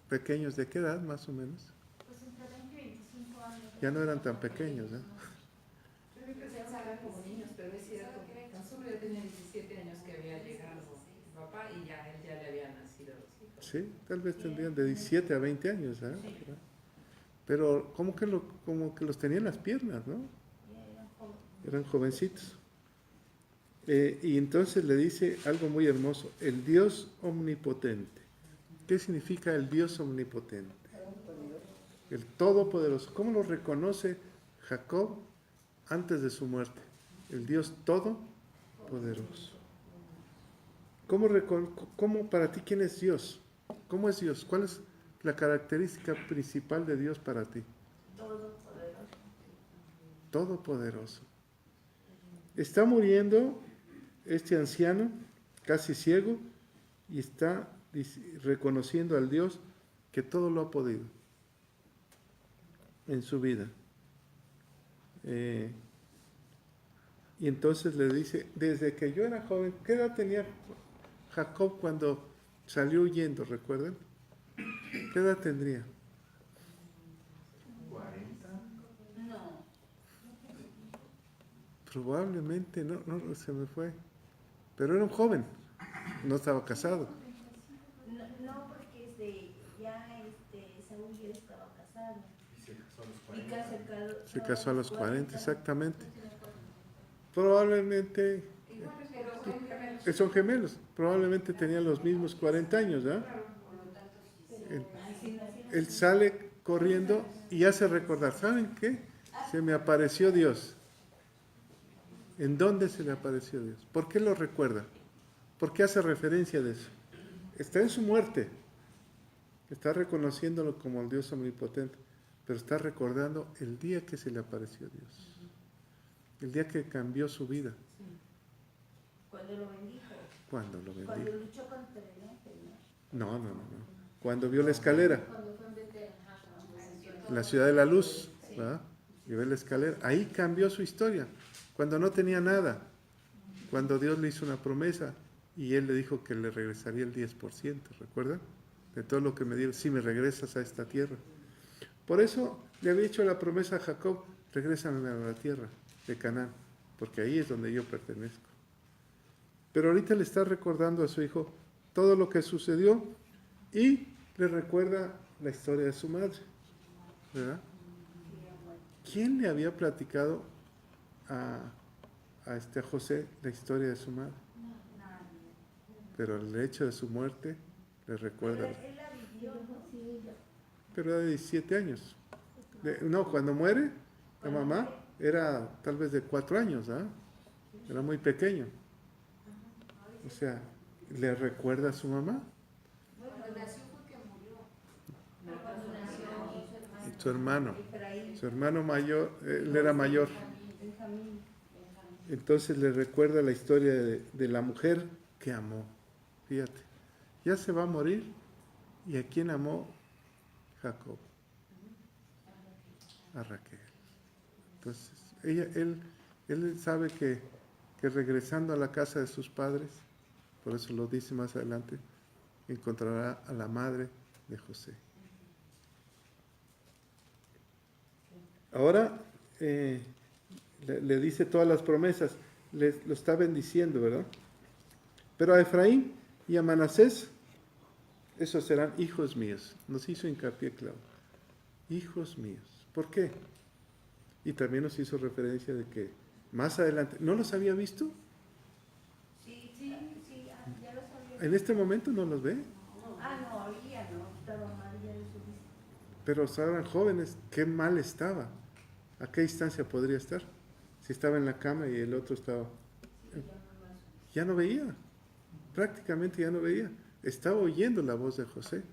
[SPEAKER 1] pequeños, ¿de qué edad más o menos?
[SPEAKER 5] Pues entre 20 y 25 años.
[SPEAKER 1] Ya no eran tan pequeños, ¿no?
[SPEAKER 7] Yo creo que se hablan como niños, pero es cierto. Tan solo ya tenía 17 años que había llegado su papá y ya él ya le había nacido los hijos.
[SPEAKER 1] Sí, tal vez tendrían de 17 a 20 años, ¿eh? Pero como que los tenía en las piernas, ¿no? Eran jovencitos. Y entonces le dice algo muy hermoso, el Dios omnipotente. ¿Qué significa el Dios omnipotente? El Todopoderoso. ¿Cómo lo reconoce Jacob antes de su muerte? El Dios Todopoderoso. ¿Cómo para ti quién es Dios? ¿Cómo es Dios? ¿Cuál es la característica principal de Dios para ti?
[SPEAKER 8] Todopoderoso.
[SPEAKER 1] Todopoderoso. Está muriendo este anciano, casi ciego, y está reconociendo al Dios que todo lo ha podido en su vida. Y entonces le dice, desde que yo era joven, ¿qué edad tenía Jacob cuando salió huyendo, recuerdan? ¿Qué edad tendría?
[SPEAKER 6] 40.
[SPEAKER 5] No.
[SPEAKER 1] Probablemente, no, se me fue. Pero era un joven, no estaba casado.
[SPEAKER 8] No, porque Saúl ya estaba casado.
[SPEAKER 6] Y se casó a los
[SPEAKER 8] Y
[SPEAKER 6] 40.
[SPEAKER 1] Se casó a los 40, exactamente. Probablemente, son gemelos, probablemente tenían los mismos 40 años, ¿ah? Él sale corriendo y hace recordar, ¿saben qué? Se me apareció Dios. ¿En dónde se le apareció Dios? ¿Por qué lo recuerda? ¿Por qué hace referencia de eso? Está en su muerte, está reconociéndolo como el Dios omnipotente, pero está recordando el día que se le apareció Dios, el día que cambió su vida.
[SPEAKER 8] Cuando lo bendijo.
[SPEAKER 1] ¿Cuándo lo bendijo?
[SPEAKER 8] Cuando luchó contra el ángel, ¿no?
[SPEAKER 1] No. Cuando vio la escalera,
[SPEAKER 5] Cuando fue en Betel,
[SPEAKER 1] en la ciudad de la luz, ¿verdad? Y ve la escalera. Ahí cambió su historia. Cuando no tenía nada. Cuando Dios le hizo una promesa y él le dijo que le regresaría el 10%, ¿recuerdan? De todo lo que me dieron, si me regresas a esta tierra. Por eso le había hecho la promesa a Jacob, regrésame a la tierra de Canaán, porque ahí es donde yo pertenezco. Pero ahorita le está recordando a su hijo todo lo que sucedió y le recuerda la historia de su madre, ¿verdad? ¿Quién le había platicado a José la historia de su madre? Pero el hecho de su muerte le recuerda.
[SPEAKER 8] Él la vivió, ¿no? Sí,
[SPEAKER 1] Pero era de 17 años. Cuando muere la mamá era tal vez de 4 años, ¿ah? Era muy pequeño. O sea, ¿le recuerda a su mamá?
[SPEAKER 5] Cuando nació fue que murió.
[SPEAKER 8] No, cuando nació
[SPEAKER 1] Su hermano.
[SPEAKER 8] Efraín.
[SPEAKER 1] Su hermano mayor, él era mayor.
[SPEAKER 8] Benjamín.
[SPEAKER 1] Entonces le recuerda la historia de la mujer que amó. Fíjate, ya se va a morir. ¿Y a quién amó Jacob? A Raquel. Entonces, él sabe que regresando a la casa de sus padres, por eso lo dice más adelante, encontrará a la madre de José. Ahora le dice todas las promesas, lo está bendiciendo, ¿verdad? Pero a Efraín y a Manasés, esos serán hijos míos. Nos hizo hincapié, Claudio. Hijos míos. ¿Por qué? Y también nos hizo referencia de que más adelante, ¿no los había visto? En este momento no los ve,
[SPEAKER 8] No, ahorita no, estaba María de su vista.
[SPEAKER 1] pero estaban jóvenes. Qué mal estaba. ¿A qué distancia podría estar? Si estaba en la cama y el otro estaba... Ya no veía, prácticamente ya no veía. Estaba oyendo la voz de José,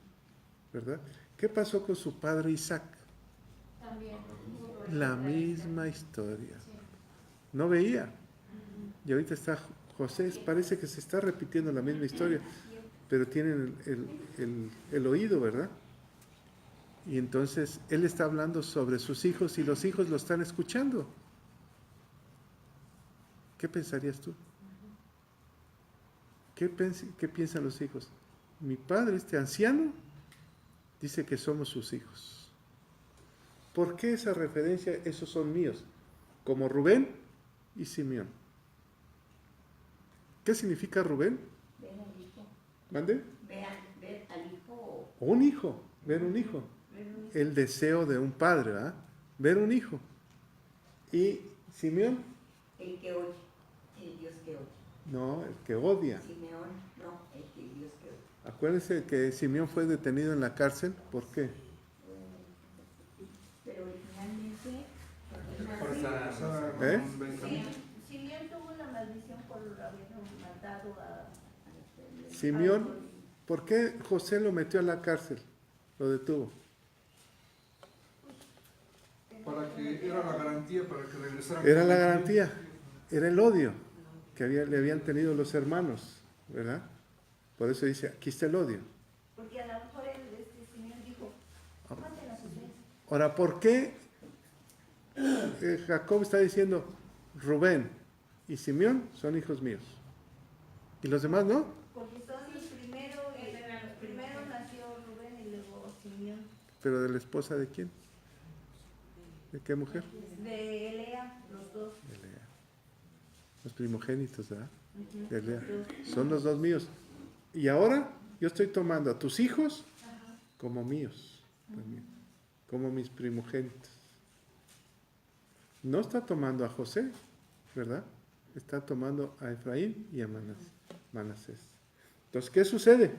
[SPEAKER 1] ¿verdad? ¿Qué pasó con su padre Isaac?
[SPEAKER 5] También.
[SPEAKER 1] La misma historia. No veía. Y ahorita está José, parece que se está repitiendo la misma historia, pero tienen el oído, ¿verdad? Y entonces él está hablando sobre sus hijos y los hijos lo están escuchando. ¿Qué pensarías tú? ¿Qué piensan los hijos? Mi padre, este anciano, dice que somos sus hijos. ¿Por qué esa referencia? Esos son míos, como Rubén y Simeón. ¿Qué significa Rubén?
[SPEAKER 8] Ver al hijo.
[SPEAKER 1] ¿Mande?
[SPEAKER 8] Ver al hijo.
[SPEAKER 1] Un hijo, ver un hijo. El deseo de un padre, ¿verdad? Ver un hijo. Y Simeón,
[SPEAKER 8] El que oye. El Dios que oye.
[SPEAKER 1] no, el que odia.
[SPEAKER 8] Simeón, no, el que Dios que oye.
[SPEAKER 1] Acuérdense que Simeón fue detenido en la cárcel. ¿Por qué?
[SPEAKER 8] Pero originalmente.
[SPEAKER 1] ¿Eh?
[SPEAKER 8] Simeón tuvo una maldición por haber matado a.
[SPEAKER 1] Simeón, ¿por qué José lo metió a la cárcel? Lo detuvo.
[SPEAKER 9] Para que era la garantía para que regresaran.
[SPEAKER 1] Era la garantía, era el odio que le habían tenido los hermanos, ¿verdad? Por eso dice, aquí está el odio.
[SPEAKER 8] Porque a lo mejor Simeón dijo, maten a sus hijos.
[SPEAKER 1] Ahora, ¿por qué Jacob está diciendo, Rubén y Simeón son hijos míos? ¿Y los demás no?
[SPEAKER 8] Porque son los primeros, primero nació Rubén y luego Simeón.
[SPEAKER 1] ¿Pero de la esposa de quién? ¿De qué mujer?
[SPEAKER 8] De Lea, los dos.
[SPEAKER 1] De Lea. Los primogénitos, ¿verdad? De Lea. Son los dos míos. Y ahora yo estoy tomando a tus hijos como míos, también, como mis primogénitos. No está tomando a José, ¿verdad? Está tomando a Efraín y a Manasés. Entonces, ¿qué sucede?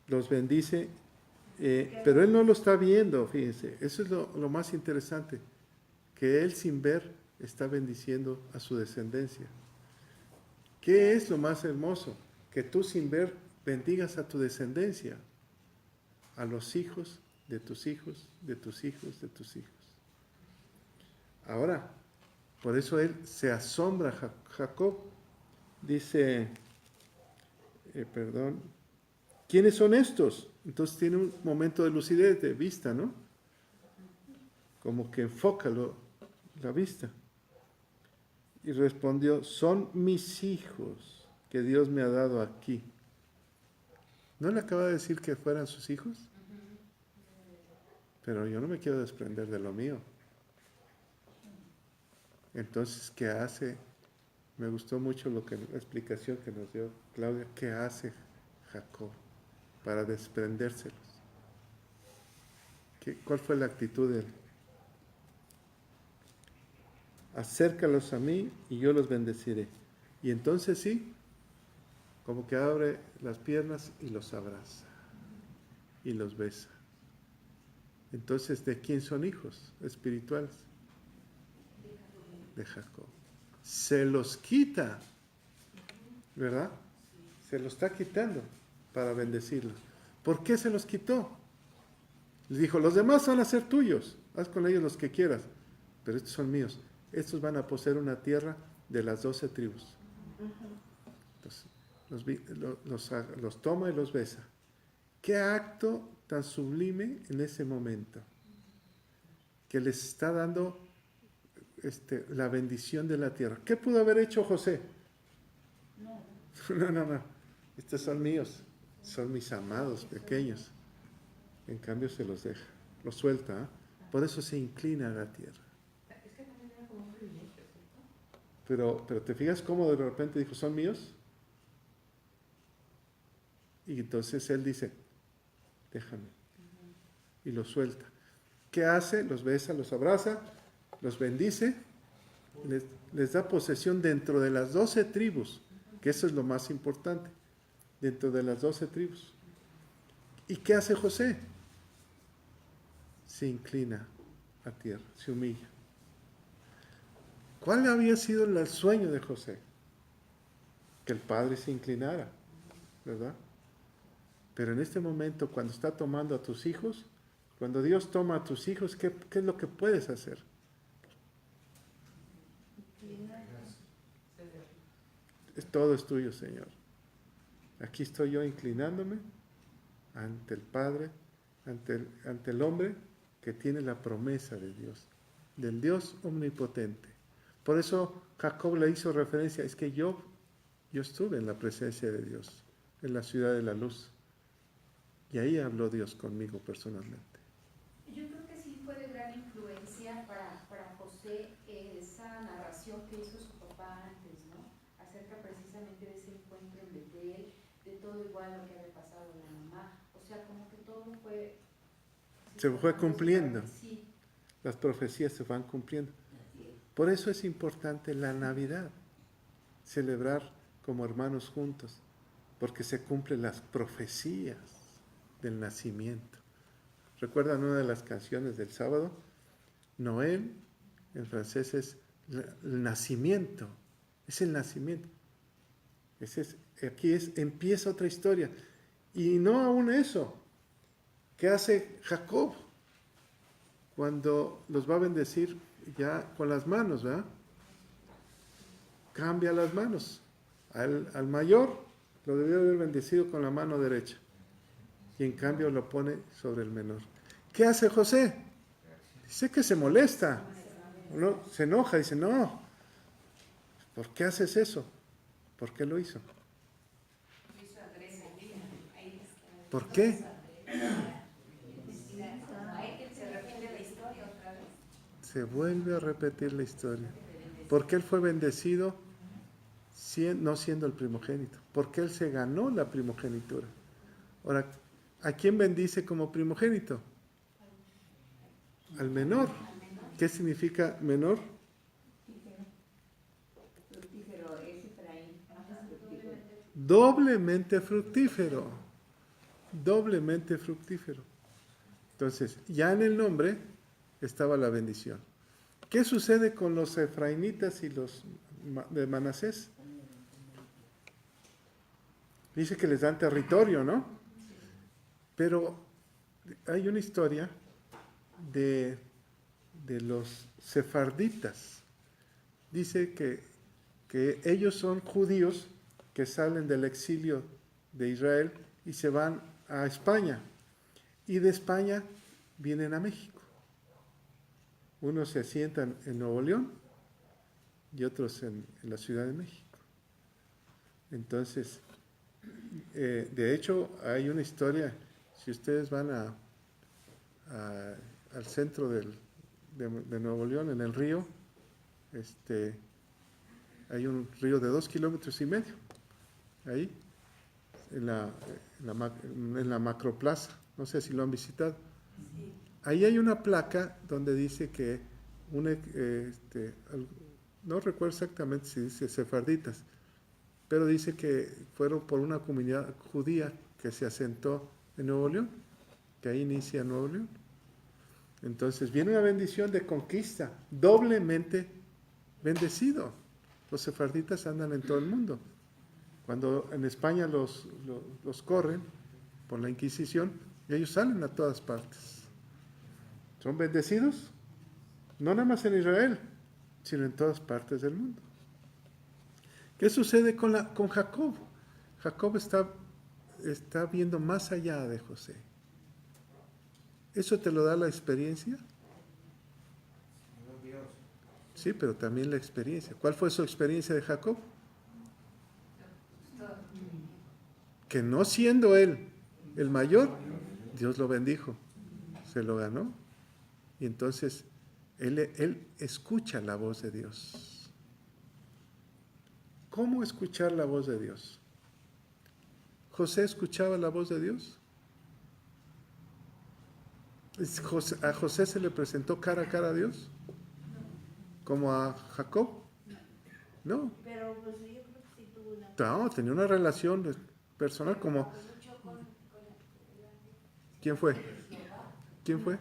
[SPEAKER 1] Los bendice, pero él no lo está viendo, fíjense. Eso es lo más interesante, que él sin ver está bendiciendo a su descendencia. ¿Qué es lo más hermoso? Que tú sin ver bendigas a tu descendencia, a los hijos de tus hijos, de tus hijos, de tus hijos. Ahora, por eso él se asombra, Jacob, dice, ¿quiénes son estos? Entonces tiene un momento de lucidez, de vista, ¿no? Como que enfoca la vista. Y respondió, son mis hijos que Dios me ha dado aquí. ¿No le acaba de decir que fueran sus hijos? Pero yo no me quiero desprender de lo mío. Entonces, ¿qué hace? Me gustó mucho la explicación que nos dio Claudia. ¿Qué hace Jacob para desprendérselos? ¿Cuál fue la actitud de él? Acércalos a mí y yo los bendeciré. Y entonces sí, como que abre las piernas y los abraza y los besa. Entonces, ¿de quién son hijos espirituales? De Jacob. Se los quita, ¿verdad? Se los está quitando para bendecirlos. ¿Por qué se los quitó? Les dijo, los demás van a ser tuyos, haz con ellos los que quieras, pero estos son míos. Estos van a poseer una tierra de las 12 tribus. Entonces, los toma y los besa. ¿Qué acto tan sublime en ese momento? Que les está dando la bendición de la tierra. ¿Qué pudo haber hecho José? No. Estos son míos. Son mis amados pequeños. En cambio se los deja. Los suelta. ¿Eh? Por eso se inclina a la tierra.
[SPEAKER 7] Es que también era como un privilegio, ¿cierto?
[SPEAKER 1] Pero te fijas cómo de repente dijo, ¿son míos? Y entonces él dice, déjame. Y los suelta. ¿Qué hace? Los besa, los abraza, los bendice, les da posesión dentro de las 12 tribus, que eso es lo más importante, dentro de las 12 tribus. ¿Y qué hace José? Se inclina a tierra, se humilla. ¿Cuál había sido el sueño de José? Que el padre se inclinara, ¿verdad? Pero en este momento, cuando está tomando a tus hijos, cuando Dios toma a tus hijos, ¿qué es lo que puedes hacer? Todo es tuyo, Señor. Aquí estoy yo inclinándome ante el Padre, ante el hombre que tiene la promesa de Dios, del Dios omnipotente. Por eso Jacob le hizo referencia, es que yo estuve en la presencia de Dios, en la ciudad de la luz. Y ahí habló Dios conmigo personalmente.
[SPEAKER 5] Yo creo que sí fue de gran influencia para José esa narración que hizo su papá antes, ¿no? Acerca precisamente de ese encuentro en Betel, de todo igual lo que había pasado en la mamá. O sea, como que todo fue...
[SPEAKER 1] Se fue cumpliendo.
[SPEAKER 5] Sí.
[SPEAKER 1] Las profecías se van cumpliendo. Por eso es importante la Navidad, celebrar como hermanos juntos, porque se cumplen las profecías del nacimiento. ¿Recuerdan una de las canciones del sábado? Noel, en francés es el nacimiento, es el nacimiento. Empieza otra historia. Y no aún eso. ¿Qué hace Jacob cuando los va a bendecir ya con las manos, ¿verdad? Cambia las manos. Al mayor lo debió haber bendecido con la mano derecha. Y en cambio lo pone sobre el menor. ¿Qué hace José? Dice que se molesta. No, se enoja, dice, no. ¿Por qué haces eso? ¿Por qué lo hizo? ¿Por qué? Se vuelve a repetir la historia. Porque él fue bendecido no siendo el primogénito. Porque él se ganó la primogenitura. Ahora, ¿a quién bendice como primogénito? Al menor. ¿Qué significa menor?
[SPEAKER 8] Fructífero, es Efraín.
[SPEAKER 1] Doblemente fructífero. Doblemente fructífero. Entonces, ya en el nombre estaba la bendición. ¿Qué sucede con los efraínitas y los de Manasés? Dice que les dan territorio, ¿no? Pero hay una historia de los sefarditas. Dice que ellos son judíos que salen del exilio de Israel y se van a España. Y de España vienen a México. Unos se asientan en Nuevo León y otros en la Ciudad de México. Entonces, de hecho, hay una historia, si ustedes van al centro de Nuevo León, en el río, hay un río de 2,5 kilómetros, ahí, en la macroplaza, no sé si lo han visitado.
[SPEAKER 2] Sí.
[SPEAKER 1] Ahí hay una placa donde dice que, no recuerdo exactamente si dice sefarditas, pero dice que fueron por una comunidad judía que se asentó en Nuevo León, que ahí inicia Nuevo León. Entonces viene una bendición de conquista, doblemente bendecido. Los sefarditas andan en todo el mundo. Cuando en España los corren por la Inquisición, ellos salen a todas partes. Son bendecidos, no nada más en Israel, sino en todas partes del mundo. ¿Qué sucede con Jacob? Jacob está viendo más allá de José. ¿Eso te lo da la experiencia? Sí, pero también la experiencia. ¿Cuál fue su experiencia de Jacob? Que no siendo él el mayor, Dios lo bendijo, se lo ganó. Y entonces él escucha la voz de Dios. ¿Cómo escuchar la voz de Dios? ¿José escuchaba la voz de Dios? ¿A José se le presentó cara a cara a Dios? como a Jacob. No.
[SPEAKER 8] Pero pues yo creo que sí tuvo una...
[SPEAKER 1] No, tenía una relación personal como... ¿Quién fue? ¿Quién fue?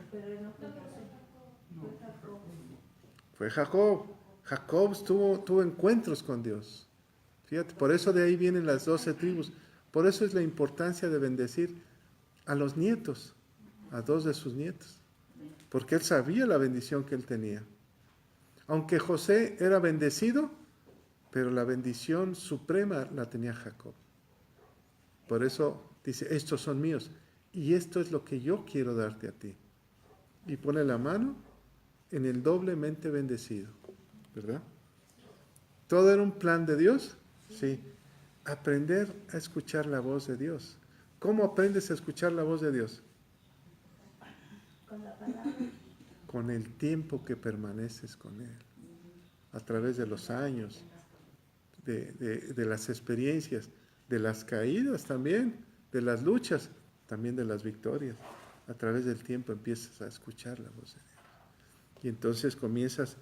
[SPEAKER 1] Fue Jacob. Jacob tuvo encuentros con Dios. Fíjate, por eso de ahí vienen las 12 tribus. Por eso es la importancia de bendecir a los nietos, a 2 de sus nietos. Porque él sabía la bendición que él tenía. Aunque José era bendecido, pero la bendición suprema la tenía Jacob. Por eso dice, estos son míos. Y esto es lo que yo quiero darte a ti. Y pone la mano en el doblemente bendecido. ¿Verdad? ¿Todo era un plan de Dios? Sí. Aprender a escuchar la voz de Dios. ¿Cómo aprendes a escuchar la voz de Dios?
[SPEAKER 8] Con la palabra.
[SPEAKER 1] Con el tiempo que permaneces con Él. A través de los años, de las experiencias, de las caídas también, de las luchas, también de las victorias. A través del tiempo empiezas a escuchar la voz de Dios. Y entonces comienzas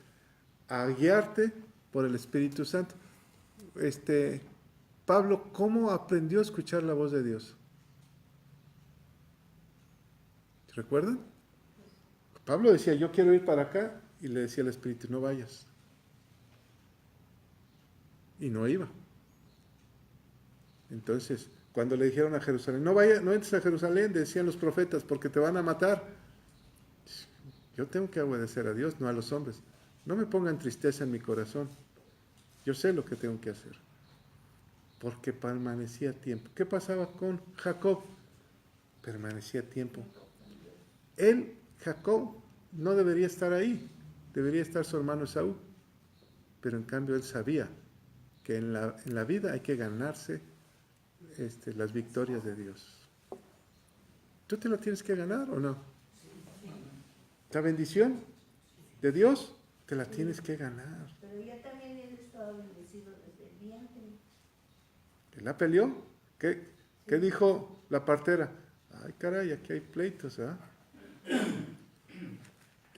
[SPEAKER 1] a guiarte por el Espíritu Santo. Pablo, ¿cómo aprendió a escuchar la voz de Dios? ¿Recuerdan? Pablo decía, yo quiero ir para acá, y le decía al Espíritu, no vayas. Y no iba. Entonces, cuando le dijeron a Jerusalén, no entres a Jerusalén, decían los profetas, porque te van a matar. Yo tengo que obedecer a Dios, no a los hombres. No me pongan tristeza en mi corazón. Yo sé lo que tengo que hacer. Porque permanecía tiempo. ¿Qué pasaba con Jacob? Permanecía tiempo. Él, Jacob, no debería estar ahí. Debería estar su hermano Esaú. Pero en cambio él sabía que en la vida hay que ganarse las victorias de Dios. ¿Tú te lo tienes que ganar o no? La bendición de Dios te la tienes que ganar.
[SPEAKER 8] Pero ya también él estaba bendecido desde el vientre.
[SPEAKER 1] ¿Él la peleó? ¿Qué dijo la partera? Ay, caray, aquí hay pleitos, ¿ah?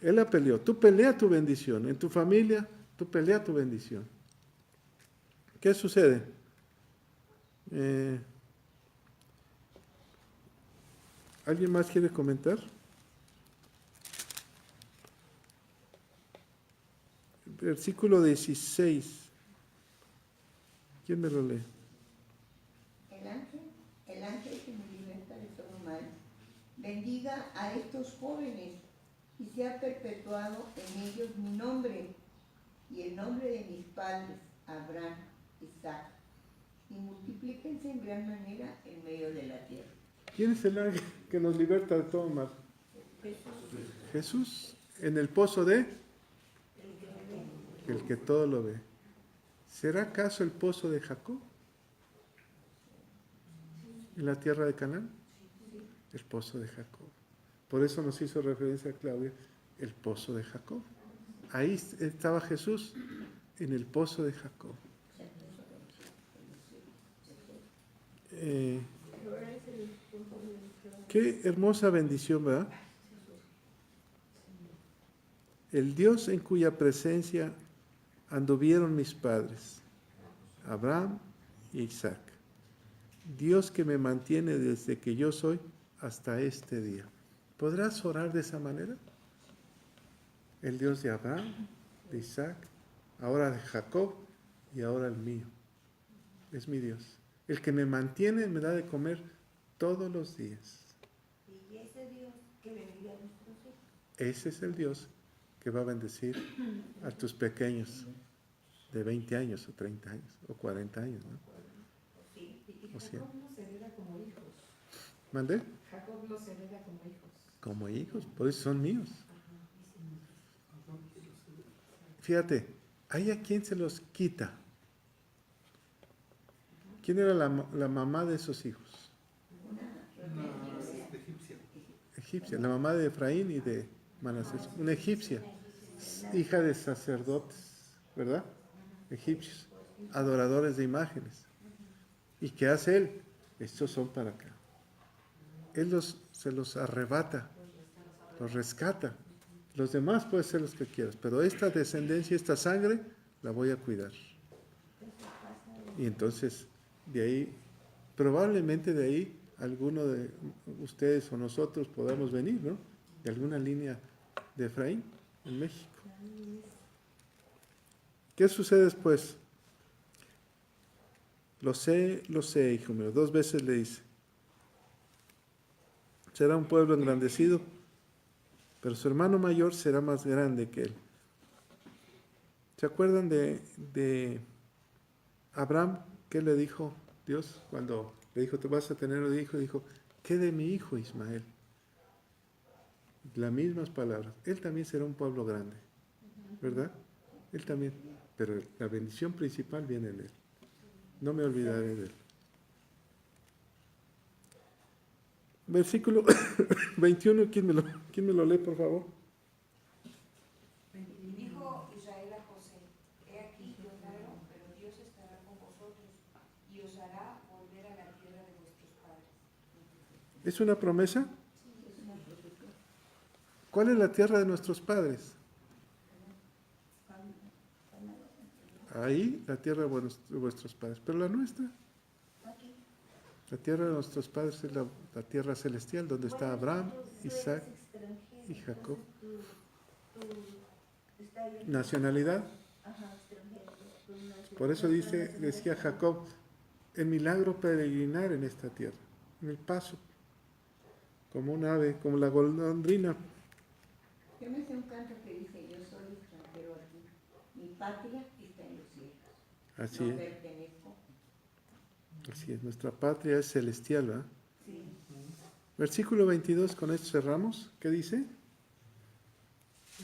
[SPEAKER 1] Él la peleó. Tú pelea tu bendición. En tu familia, tú pelea tu bendición. ¿Qué sucede? ¿Alguien más quiere comentar? Versículo 16. ¿Quién me lo lee?
[SPEAKER 8] El ángel que me liberta de todo mal, bendiga a estos jóvenes y sea perpetuado en ellos mi nombre y el nombre de mis padres, Abraham, Isaac, y multiplíquense en gran manera en medio de la tierra.
[SPEAKER 1] ¿Quién es el ángel que nos liberta de todo mal? Jesús, en el pozo de el que todo lo ve. ¿Será acaso el pozo de Jacob? ¿En la tierra de Canaán? El pozo de Jacob. Por eso nos hizo referencia a Claudia, el pozo de Jacob. Ahí estaba Jesús, en el pozo de Jacob. Qué hermosa bendición, ¿verdad? El Dios en cuya presencia anduvieron mis padres, Abraham y Isaac. Dios que me mantiene desde que yo soy hasta este día. ¿Podrás orar de esa manera? El Dios de Abraham, de Isaac, ahora de Jacob y ahora el mío. Es mi Dios. El que me mantiene me da de comer todos los días.
[SPEAKER 8] Y ese Dios que bendiga a nuestros hijos.
[SPEAKER 1] Ese es el Dios que va a bendecir a tus pequeños de 20 años o 30 años o 40 años, ¿no?
[SPEAKER 7] Y
[SPEAKER 1] O sea,
[SPEAKER 7] Jacob los hereda como hijos.
[SPEAKER 1] ¿mandé?
[SPEAKER 7] Jacob los hereda como hijos.
[SPEAKER 1] Como hijos, por eso son míos. Fíjate, ¿hay a quién se los quita? ¿Quién era la mamá de esos hijos? Egipcia, la mamá de Efraín y de Manasés, una egipcia, hija de sacerdotes, ¿verdad? Egipcios, adoradores de imágenes. ¿Y qué hace él? Estos son para acá. Él se los arrebata, los rescata Los demás puedes ser los que quieras, pero esta descendencia, esta sangre, la voy a cuidar. Y entonces, de ahí, probablemente de ahí, alguno de ustedes o nosotros podamos venir, ¿no? De alguna línea de Efraín en México. ¿Qué sucede después? Lo sé, hijo mío. 2 veces le dice. Será un pueblo engrandecido, pero su hermano mayor será más grande que él. ¿Se acuerdan de Abraham? ¿Qué le dijo Dios cuando le dijo, te vas a tener un hijo? Dijo, ¿qué de mi hijo Ismael? Las mismas palabras. Él también será un pueblo grande, ¿verdad? Él también. Pero la bendición principal viene en él. No me olvidaré de él. Versículo 21, ¿quién me lo lee, por favor?
[SPEAKER 5] Dijo Israel a José, he aquí yo muero, pero Dios estará con vosotros y os hará volver a la tierra de vuestros padres.
[SPEAKER 1] ¿Es una promesa? ¿Cuál es la tierra de nuestros padres? Ahí, la tierra de vuestros padres. Pero la nuestra. La tierra de nuestros padres es la tierra celestial, donde está Abraham, Isaac y Jacob. Nacionalidad. Por eso decía Jacob, el milagro peregrinar en esta tierra, en el paso, como un ave, como la golondrina.
[SPEAKER 8] Yo me sé un canto que dice, yo soy extranjero aquí, mi patria está en los cielos.
[SPEAKER 1] Así
[SPEAKER 8] No
[SPEAKER 1] es.
[SPEAKER 8] pertenezco.
[SPEAKER 1] Así es, nuestra patria es celestial, ¿verdad?
[SPEAKER 8] Sí.
[SPEAKER 1] Versículo 22, con esto cerramos. ¿Qué dice?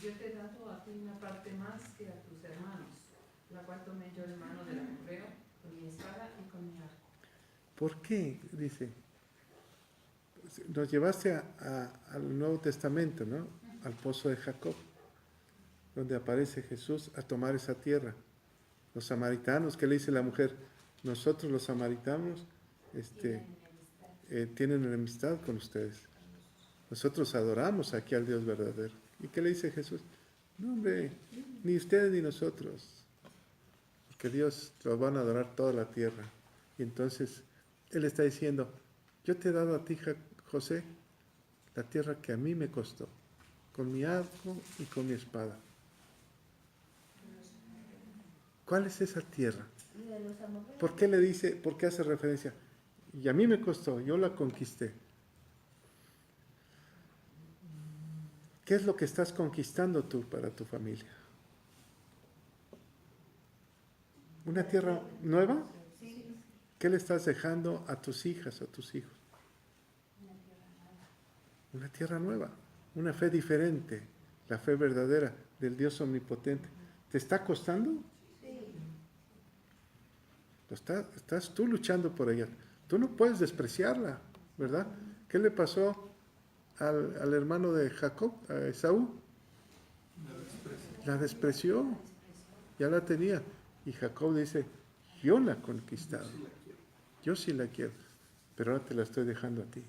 [SPEAKER 7] Yo te he dado a ti una parte más que a tus hermanos, la cual tomé yo de mano del amorreo, con mi espada y con mi arco.
[SPEAKER 1] ¿Por qué? Dice. Nos llevaste al Nuevo Testamento, ¿no? Al pozo de Jacob, donde aparece Jesús a tomar esa tierra. Los samaritanos, ¿qué le dice la mujer? Nosotros los samaritanos tienen enemistad con ustedes. Nosotros adoramos aquí al Dios verdadero. ¿Y qué le dice Jesús? No, hombre, ni ustedes ni nosotros. Porque Dios los van a adorar toda la tierra. Y entonces Él está diciendo, yo te he dado a ti, José, la tierra que a mí me costó, con mi arco y con mi espada. ¿Cuál es esa tierra? ¿Por qué le dice, por qué hace referencia? Y a mí me costó, yo la conquisté. ¿Qué es lo que estás conquistando tú para tu familia? ¿Una tierra nueva? ¿Qué le estás dejando a tus hijas o a tus hijos? Una tierra nueva, una fe diferente, la fe verdadera del Dios omnipotente. ¿Te está costando? Estás tú luchando por ella. Tú no puedes despreciarla, ¿verdad? ¿Qué le pasó al hermano de Jacob, a Esaú? La despreció. Ya la tenía. Y Jacob dice, yo la he conquistado. Yo sí la quiero. Pero ahora te la estoy dejando a ti.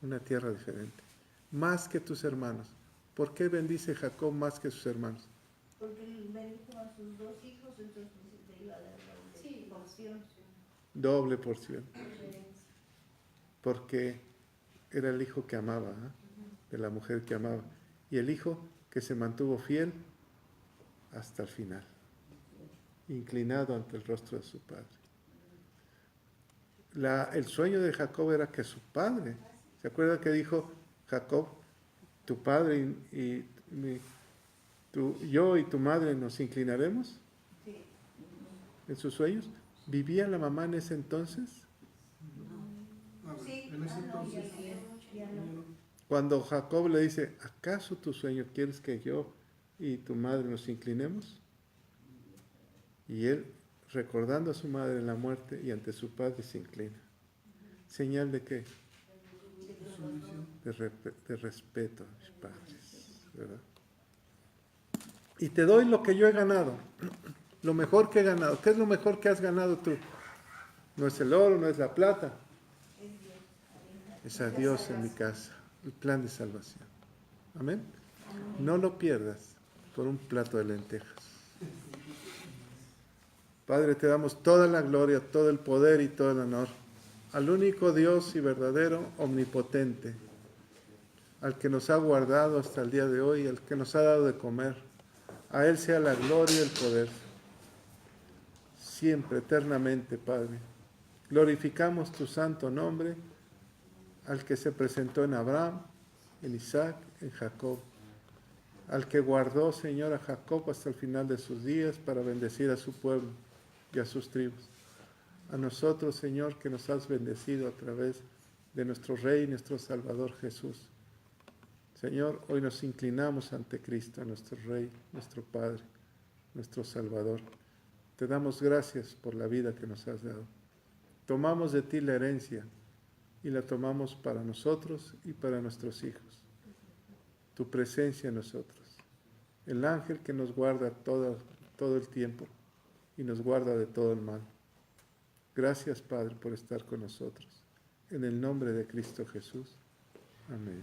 [SPEAKER 1] Una tierra diferente. Más que tus hermanos. ¿Por qué bendice Jacob más que sus hermanos?
[SPEAKER 8] Porque bendijo a sus 2 hijos, entonces le iba a dar doble porción.
[SPEAKER 1] Doble porción. Porque era el hijo que amaba, de la mujer que amaba. Y el hijo que se mantuvo fiel hasta el final. Inclinado ante el rostro de su padre. El sueño de Jacob era que su padre, ¿se acuerda que dijo Jacob, tu padre yo y tu madre nos inclinaremos?
[SPEAKER 8] Sí.
[SPEAKER 1] En sus sueños. ¿Vivía la mamá en ese entonces?
[SPEAKER 8] Sí.
[SPEAKER 9] En ese entonces,
[SPEAKER 8] Ya no.
[SPEAKER 1] Cuando Jacob le dice, ¿acaso tu sueño quieres que yo y tu madre nos inclinemos? Y él, recordando a su madre en la muerte y ante su padre, se inclina. ¿Señal de qué? De respeto a mis padres, ¿verdad? Y te doy lo que yo he ganado, lo mejor que he ganado. ¿Qué es lo mejor que has ganado tú? No es el oro, no es la plata. Es a Dios en mi casa, el plan de salvación. Amén. No lo pierdas por un plato de lentejas. Padre, te damos toda la gloria, todo el poder y todo el honor al único Dios y verdadero, omnipotente, al que nos ha guardado hasta el día de hoy, al que nos ha dado de comer. A Él sea la gloria y el poder, siempre, eternamente, Padre. Glorificamos tu santo nombre, al que se presentó en Abraham, en Isaac, en Jacob, al que guardó, Señor, a Jacob hasta el final de sus días para bendecir a su pueblo y a sus tribus. A nosotros, Señor, que nos has bendecido a través de nuestro Rey y nuestro Salvador Jesús. Señor, hoy nos inclinamos ante Cristo, nuestro Rey, nuestro Padre, nuestro Salvador. Te damos gracias por la vida que nos has dado. Tomamos de ti la herencia y la tomamos para nosotros y para nuestros hijos. Tu presencia en nosotros. El ángel que nos guarda todo el tiempo y nos guarda de todo el mal. Gracias, Padre, por estar con nosotros. En el nombre de Cristo Jesús. Amén.